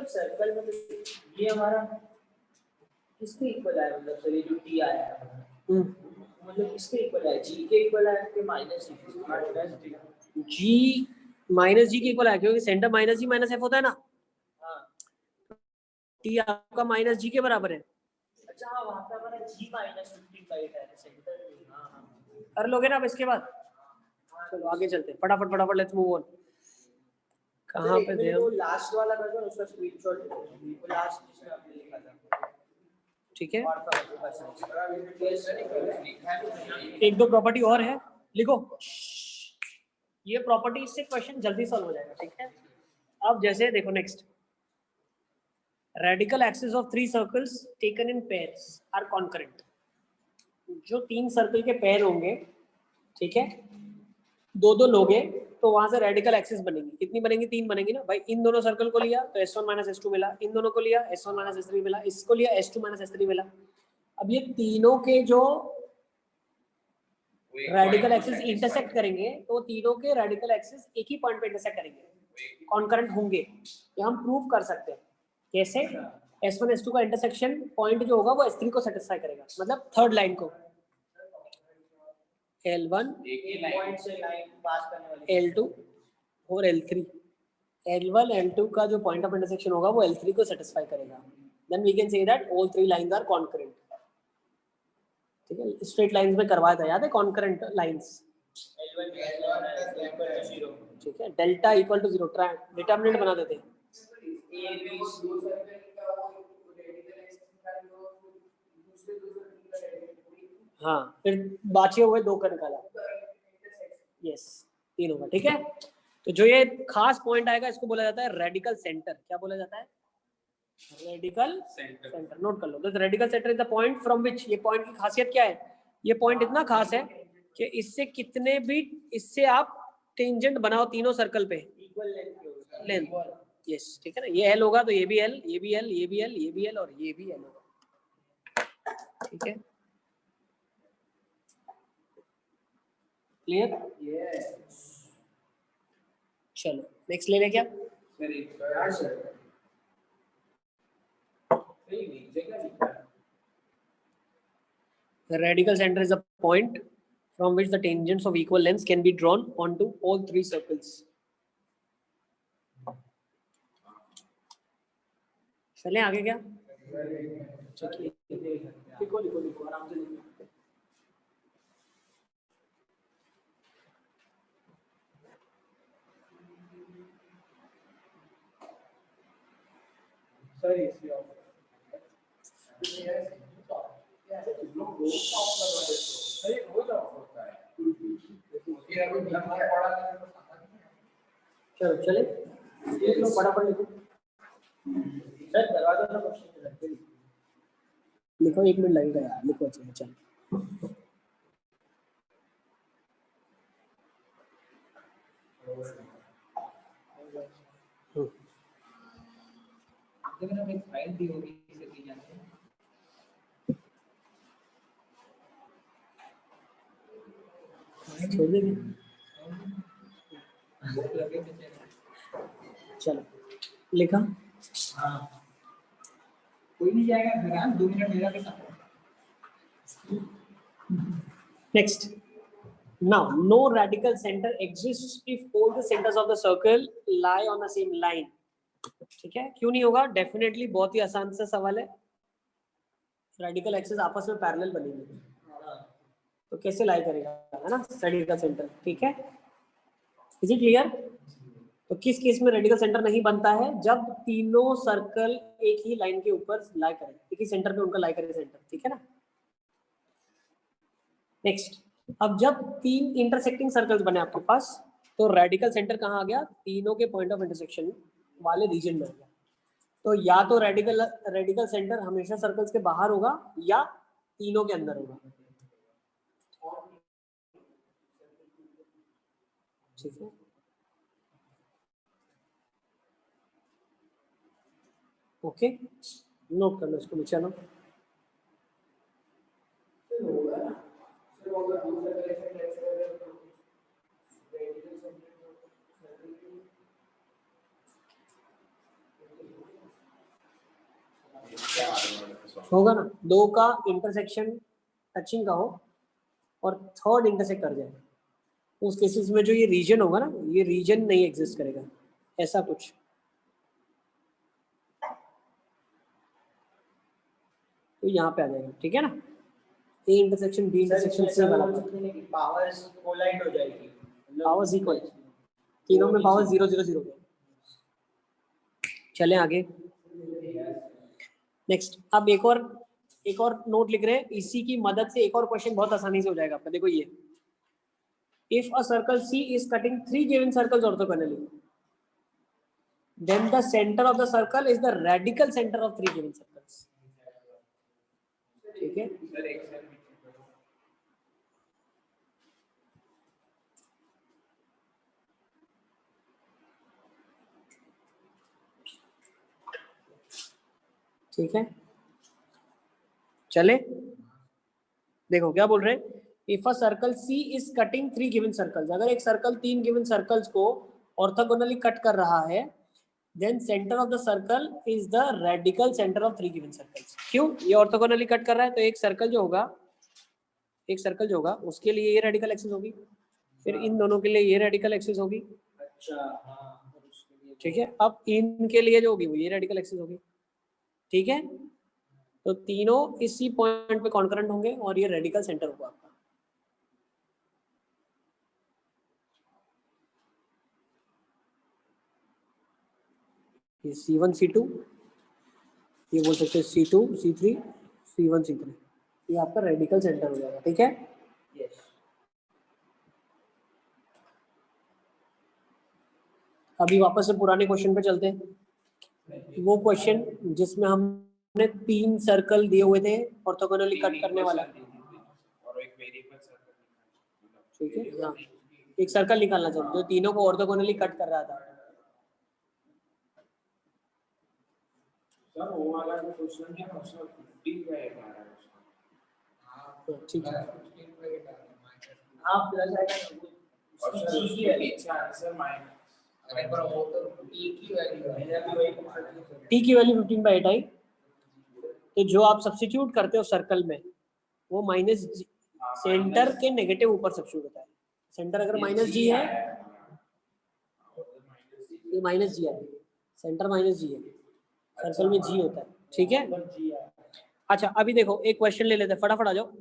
सर्कल में ये हमारा किसके इक्वल है? मतलब सर ये जो टी आया है मतलब किसके इक्वल है? जी के इक्वल है कि माइनस जी? -g के इक्वल है, क्योंकि सेंटर -g -f होता है ना। टी आपका -g के बराबर है। अच्छा हाँ, वहाँ पे हमारा g -55 है सेंटर। हाँ कर लोगे ना अब इसके बाद? चलो आगे चलते हैं फटाफट, लेट्स मूव ऑन। कहाँ पे थे? वो लास्ट वाला कर दो, उसका स्क्रीनशॉट ले लो, वो लास्ट जिसमें आपने लिखा था। ठीक है, और एक दो प्रॉपर्टी और है, लिखो। ये प्रॉपर्टी से क्वेश्चन जल्दी सॉल्व हो जाएगा, ठीक है। अब जैसे देखो next, radical axis of 3 circles taken in pairs are concurrent. जो 3 सर्कल के पेयर होंगे, ठीक है, दो दो लोगे तो वहां से रेडिकल एक्सिस बनेगी। कितनी बनेगी? 3 बनेगी ना भाई। इन दोनों सर्कल को लिया तो S1 माइनस S2 मिला, इन दोनों को लिया S1 माइनस S3 मिला, इसको लिया S2 माइनस S3 मिला। अब ये तीनों के जो रेडिकल एक्सिस इंटरसेक्ट करेंगे तो तीनों के रेडिकल एक्सिस एक ही पॉइंट पे इंटरसेक्ट करेंगे, कॉन्करेंट होंगे। ये हम प्रूव कर सकते हैं। कैसे? S1 S2 का इंटरसेक्शन पॉइंट जो होगा वो S3 को सेटिस्फाई करेगा, मतलब थर्ड लाइन को। L1 पॉइंट से लाइन पास करने वाली L2 और L3, L1 L2 का जो पॉइंट ऑफ इंटरसेक्शन होगा वो L3 को सेटिस्फाई करेगा। Then we can say that all 3 lines are concurrent. ठीक है, स्ट्रेट लाइंस में करवाया था, याद है? कॉन्करेंट लाइंस, L1 0, ठीक है। डेल्टा इक्वल टू 0 डिटरमिनेंट बना देते हैं। A B हाँ, फिर बाकी हुए 2 का निकाला, यस 3 होगा, ठीक है। तो जो ये खास पॉइंट आएगा इसको बोला जाता है रेडिकल सेंटर। क्या बोला जाता है? Radical centre. नोट कर लो, तो radical centre is the point from which, ये पॉइंट की खासियत क्या है? ये पॉइंट इतना खास है कि इससे कितने भी, इससे आप टेंजेंट बनाओ तीनों सर्कल पे, इक्वल लेंथ, यस, ठीक है ना। ये L होगा तो ये भी L, ये भी L, ये भी L, ये भी L और ये भी L होगा, ठीक है। क्लियर? चलो नेक्स्ट ले क्या? The radical center is a point from which the tangents of equal lengths can be drawn onto all 3 circles. चलें आगे क्या? लिखो लिखो लिखो आराम से लिखो। चलो चले, लिख लो फटाफट लिखो। सर दरवाजा का क्वेश्चन रख दो। लिखो, 1 मिनट लगेगा यार, लिखो अच्छे से। चलो फाइल दी होगी इसे दी जाती है। छोड़ देंगे, चलो लिखा। हाँ, कोई नहीं जाएगा घर, 2 मिनट मेरा के साथ। Next, now no radical center exists if all the centers of the circle lie on the same line. ठीक है, क्यों नहीं होगा? डेफिनेटली, बहुत ही आसान सा सवाल है। रेडिकल एक्सिस आपस में पैरेलल बनेंगे तो कैसे लाई करेगा, है ना, रेडिकल सेंटर, ठीक है। Is it clear? तो किस केस में रेडिकल सेंटर नहीं बनता है? जब तीनों सर्कल एक ही लाइन के ऊपर लाई करें, एक ही सेंटर पे उनका लाई करे सेंटर, ठीक है ना। नेक्स्ट, अब जब 3 इंटरसेक्टिंग सर्कल्स बने आपके पास तो रेडिकल सेंटर कहाँ आ गया? तीनों के पॉइंट ऑफ इंटरसेक्शन वाले रीजन में आ गया। तो या तो रेडिकल सेंटर हमेशा सर्कल्स के बाहर होगा या तीनों के अंदर होगा, ठीक है। ओके, नोट करना इसको भी। चलो होगा ना, 2 का इंटरसेक्शन टचिंग का हो और थर्ड इंटरसेक्ट कर जाए, उस केसेस में जो ये रीजन होगा ना, ये रीजन नहीं एग्जिस्ट करेगा, ऐसा कुछ। तो यहाँ पे आ जाएगा, ठीक है ना। A intersection B intersection C वाला पावर्स कोलाइड हो जाएगी, पावर्स इक्वल, तीनों में पावर 0 0 0। चलें आगे। नेक्स्ट, अब एक और एक और नोट लिख रहे हैं, इसी की मदद से एक और क्वेश्चन बहुत आसानी से हो जाएगा आपका। देखो ये, if a circle C is cutting 3 given circles orthogonally, then the center of the circle is the radical center of 3 given circles. ठीक है, सर एक सेकंड ठीक है, चले देखो क्या बोल रहे हैं, if a circle C is cutting 3 given circles, अगर एक सर्कल 3 गिवन सर्कल्स को ऑर्थोगोनली कट कर रहा है, then centre of the circle is the radical centre of 3 given circles. क्यों? ये ऑर्थोगोनली कट कर रहा है तो एक सर्कल जो होगा, एक सर्कल जो होगा उसके लिए ये रेडिकल एक्सिस होगी, फिर इन दोनों के लिए ये रेडिकल एक्सिस होगी। अच्छा हाँ, और उसके लिए ठीक है, अब इनके लिए जो होगी वो ये रेडिकल एक्सिस होगी। ठीक है, तो तीनों इसी पॉइंट पे कॉन्करेंट होंगे और ये रेडिकल सेंटर होगा आपका। ये C1 C2, ये बोल सकते हैं C2 C3 C1 C3, ये आपका रेडिकल सेंटर हो जाएगा। ठीक है, यस। अभी वापस से पुराने क्वेश्चन पे चलते हैं। वो क्वेश्चन जिसमें हमने 3 सर्कल दिए हुए थे ऑर्थोगोनली कट करने वाला। और एक वेरिएबल सर्कल। ठीक है, हाँ, एक सर्कल निकालना चाहिए जो तीनों को ऑर्थोगोनली कट कर रहा था। सर वो वाला जो क्वेश्चन है उसमें 15 का एक आ रहा है उसका। ठीक है, हाँ प्लस आएगा और उसकी सर जी की उसके वैल्यू। पीछे आंसर माइनस। अरे पर वो तो टी की वैल्यू है। मैंने अभी वही पूछा था। टी की वैल्यू 15/8 आई, तो जो आप सब्स्टिट्यूट करते हो सर्कल में वो माइनस सेंटर के नेगेटिव ऊपर सब्स्टिट्यूट होता है। सेंटर अगर माइनस जी है, ये माइनस जी है, सेंटर माइनस जी है, सर्कल में जी होता है। ठीक है, अच्छा अभी देखो एक क्वेश्चन ले लेते हैं, फटाफट आ जाओ।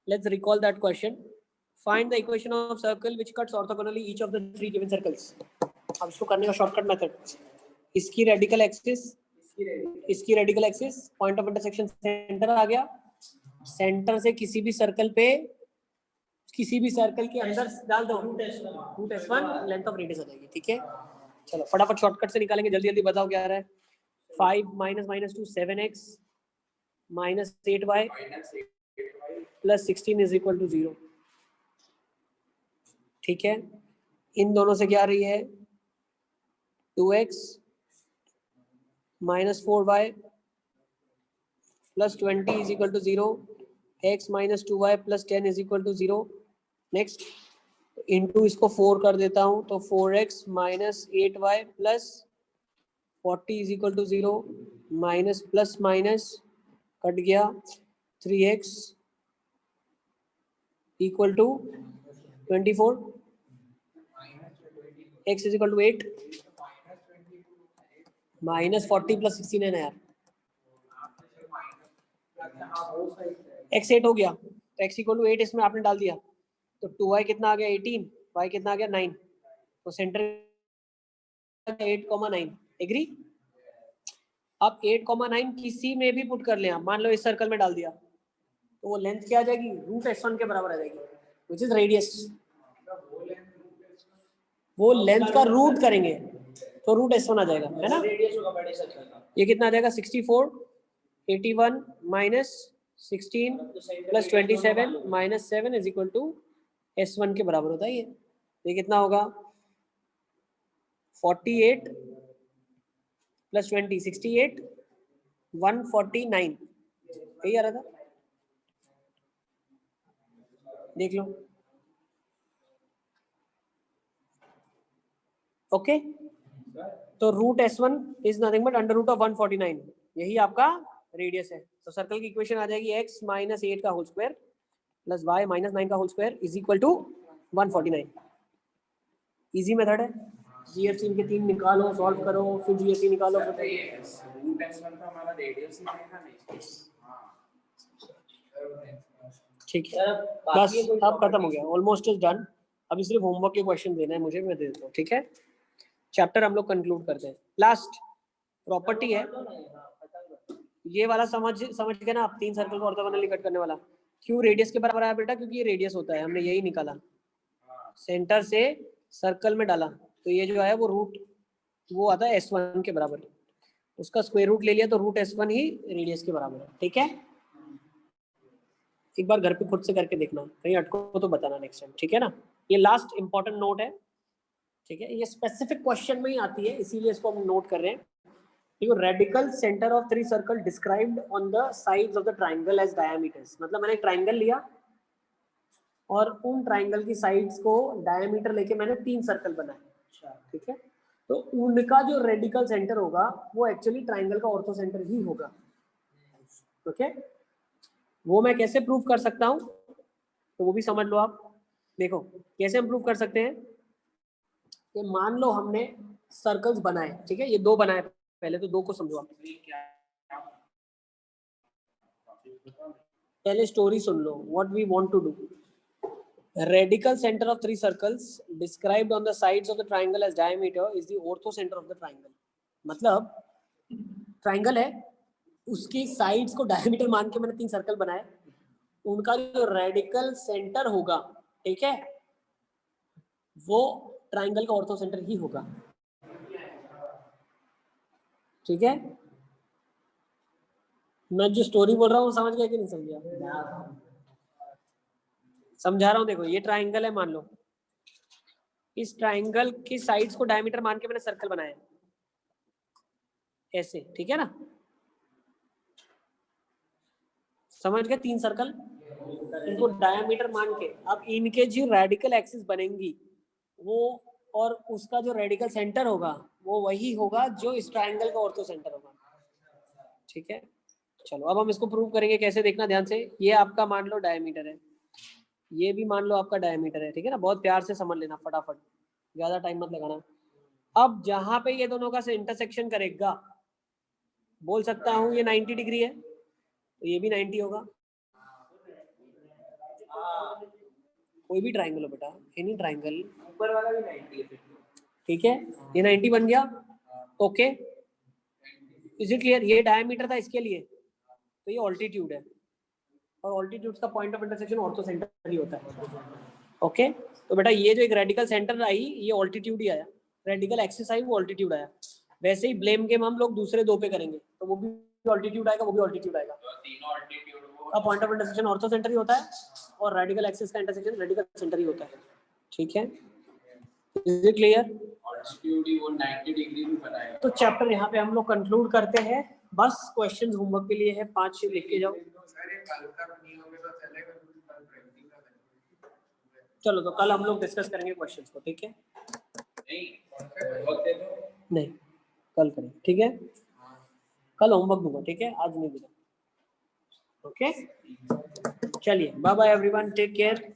Let's recall that question, find the equation of circle which cuts orthogonally each of the 3 given circles. अब इसको करने का शॉर्टकट मेथड, इसकी रेडिकल एक्सिस, इसकी radical axis, point of intersection centre आ गया, सेंटर से किसी भी सर्कल पे, किसी भी सर्कल के अंदर डाल दो root S1, length of radius आ जाएगी। ठीक है, चलो फटाफट शॉर्टकट से निकालेंगे, जल्दी जल्दी बताओ क्या आ रहा है। 5 - -2 7x -8y plus 16 is equal to 0। ठीक है, इन दोनों से क्या आ रही है, 2x -4y plus 20 is equal to 0, x -2y plus 10 is equal to 0। Next into इसको 4 कर देता हूँ तो 4x -8y plus 40 is equal to 0, minus plus minus cut गया, 3x equal to 24, x is equal to 8, -40 plus 16 है ना यार, x 8 हो गया तो x इक्वल टू 8 इसमें आपने डाल दिया तो 2y कितना आ गया 18, y कितना आ गया 9, तो सेंटर 8,9। एग्री? अब 8,9 किसी में भी पुट कर लिया, मान लो इस सर्कल में डाल दिया तो वो लेंथ क्या आ जाएगी, रूट S1 के बराबर आ जाएगी, विच इज रेडियस। वो लेंथ का रूट करेंगे तो रूट S1 आ जाएगा, है ना। रेडियस होगा बड़े सर्कल का। ये कितना आ जाएगा 64, 81 minus 16 plus 27 minus 7 is equal to S1 के बराबर होता है ये कितना होगा 48 प्लस 20 68 149, यही आ रहा था, देख लो। ओके, तो root S1 is nothing but under root of 149, यही आपका रेडियस है। तो सर्कल की इक्वेशन आ जाएगी x -8 का होल स्क्वायर प्लस y -9 का whole square is equal to 149। Easy method है, GFC इनके 3 निकालो, सॉल्व करो, फिर GFC निकालो, सर ये रूट S1 का हमारा रेडियस ही रहेगा नहीं। ठीक है, बस अब खत्म हो गया, ऑलमोस्ट इज डन। अभी सिर्फ होमवर्क के क्वेश्चन देना है मुझे, मैं दे देता हूँ। ठीक है, चैप्टर हम लोग कंक्लूड करते हैं। लास्ट प्रॉपर्टी है, ये वाला समझ गए ना आप, 3 सर्कल को ऑर्थोगोनली कट करने वाला। क्यों रेडियस के बराबर आया बेटा? क्योंकि ये रेडियस होता है, हमने यही निकाला, सेंटर से सर्कल में डाला, तो ये जो है वो रूट वो आता है S1 के बराबर, उसका स्क्वायर रूट ले लिया तो रूट S1 ही रेडियस के बराबर है। ठीक है, एक बार घर पे खुद से करके देखना, कहीं अटको तो बताना नेक्स्ट टाइम, ठीक है ना। ये लास्ट इंपॉर्टेंट नोट है, ठीक है, ये स्पेसिफिक क्वेश्चन में ही आती है, इसीलिए इसको हम नोट कर रहे हैं। Radical centre of 3 circle described on the sides of the triangle as diameters. मतलब मैंने एक ट्राइंगल लिया और उन ट्राइंगल की साइड्स को डायमीटर लेके मैंने 3 सर्कल बनाए, ठीक है। तो उनका जो रेडिकल सेंटर होगा वो एक्चुअली ट्राइंगल का ऑर्थो सेंटर ही होगा, ओके। वो मैं कैसे प्रूव कर सकता हूँ तो वो भी समझ लो आप। देखो कैसे हम प्रूव कर सकते हैं कि मान लो हमने सर्कल्स बनाए, ठीक है, ये 2 बनाए, पहले तो 2 को समझो आप, पहले स्टोरी सुन लो। What we want to do, radical center of 3 circles described on the sides of the triangle as diameter is the ortho center of the triangle। मतलब ट्राइंगल है, उसकी साइड्स को डायमीटर मान के मैंने 3 सर्कल बनाए, उनका जो रेडिकल सेंटर होगा, ठीक है, वो ट्राइंगल का ऑर्थो सेंटर ही होगा, ठीक है। मैं जो स्टोरी बोल रहा हूँ समझ गया कि नहीं समझा? समझा रहा हूँ। देखो ये ट्राइंगल है, मान लो इस ट्राइंगल की साइड्स को डायमीटर मान के मैंने सर्कल बनाया ऐसे, ठीक है ना, समझ गए? 3 सर्कल, इनको डायमीटर मान के, अब इनके जो रेडिकल एक्सिस बनेंगी वो, और उसका जो रेडिकल सेंटर होगा वो वही होगा जो इस ट्राइंगल का ऑर्थो सेंटर होगा, ठीक है। चलो अब हम इसको प्रूव करेंगे, कैसे देखना ध्यान से। ये आपका मान लो डायमीटर है, ये भी मान लो आपका डायमीटर है, ठीक है ना। बहुत प्यार से समझ लेना, फटाफट, ज्यादा टाइम मत लगाना। अब जहां पे ये दोनों का से इंटरसेक्शन करेगा, बोल सकता हूँ ये 90 डिग्री है, तो ये भी 90 होगा। कोई भी ट्राइंगल हो बेटा, एनी ट्राइंगल, ऊपर वाला भी 90 है, ठीक है, ये 90 बन गया, ओके। Is it clear? ये डायमीटर था इसके लिए, तो ये ऑल्टीट्यूड है, और ऑल्टीट्यूड का point of intersection orthocentre ही होता है, ओके। तो बेटा ये जो एक रेडिकल सेंटर आई, ये ऑल्टीट्यूड ही आया, रेडिकल एक्सिस आई, वो ऑल्टीट्यूड आया। वैसे ही ब्लेम गेम हम लोग दूसरे 2 पे करेंगे, तो वो भी ऑल्टीट्यूड आएगा, वो भी ऑल्टीट्यूड आएगा। तो तीनों अल्टीट्यूड वो का point of intersection orthocentre ही होता है, और रेडिकल एक्सिस का इंटरसेक्शन रेडिकल सेंटर ही होता है, ठीक है। Is it clear? अल्टीट्यूड ही वो 90 डिग्री भी बनाएगा। तो चैप्टर यहाँ पे हम लोग कंक्लूड करते हैं। बस क्वेश्चंस होमवर्क के लिए है, 5 लिख के जाओ। चलो तो कल हम लोग डिस्कस करेंगे क्वेश्चंस को, ठीक है? नहीं, कल करें, ठीक है। कल होमवर्क दूंगा, ठीक है, आज नहीं दूंगा, ओके। चलिए bye bye everyone, take care.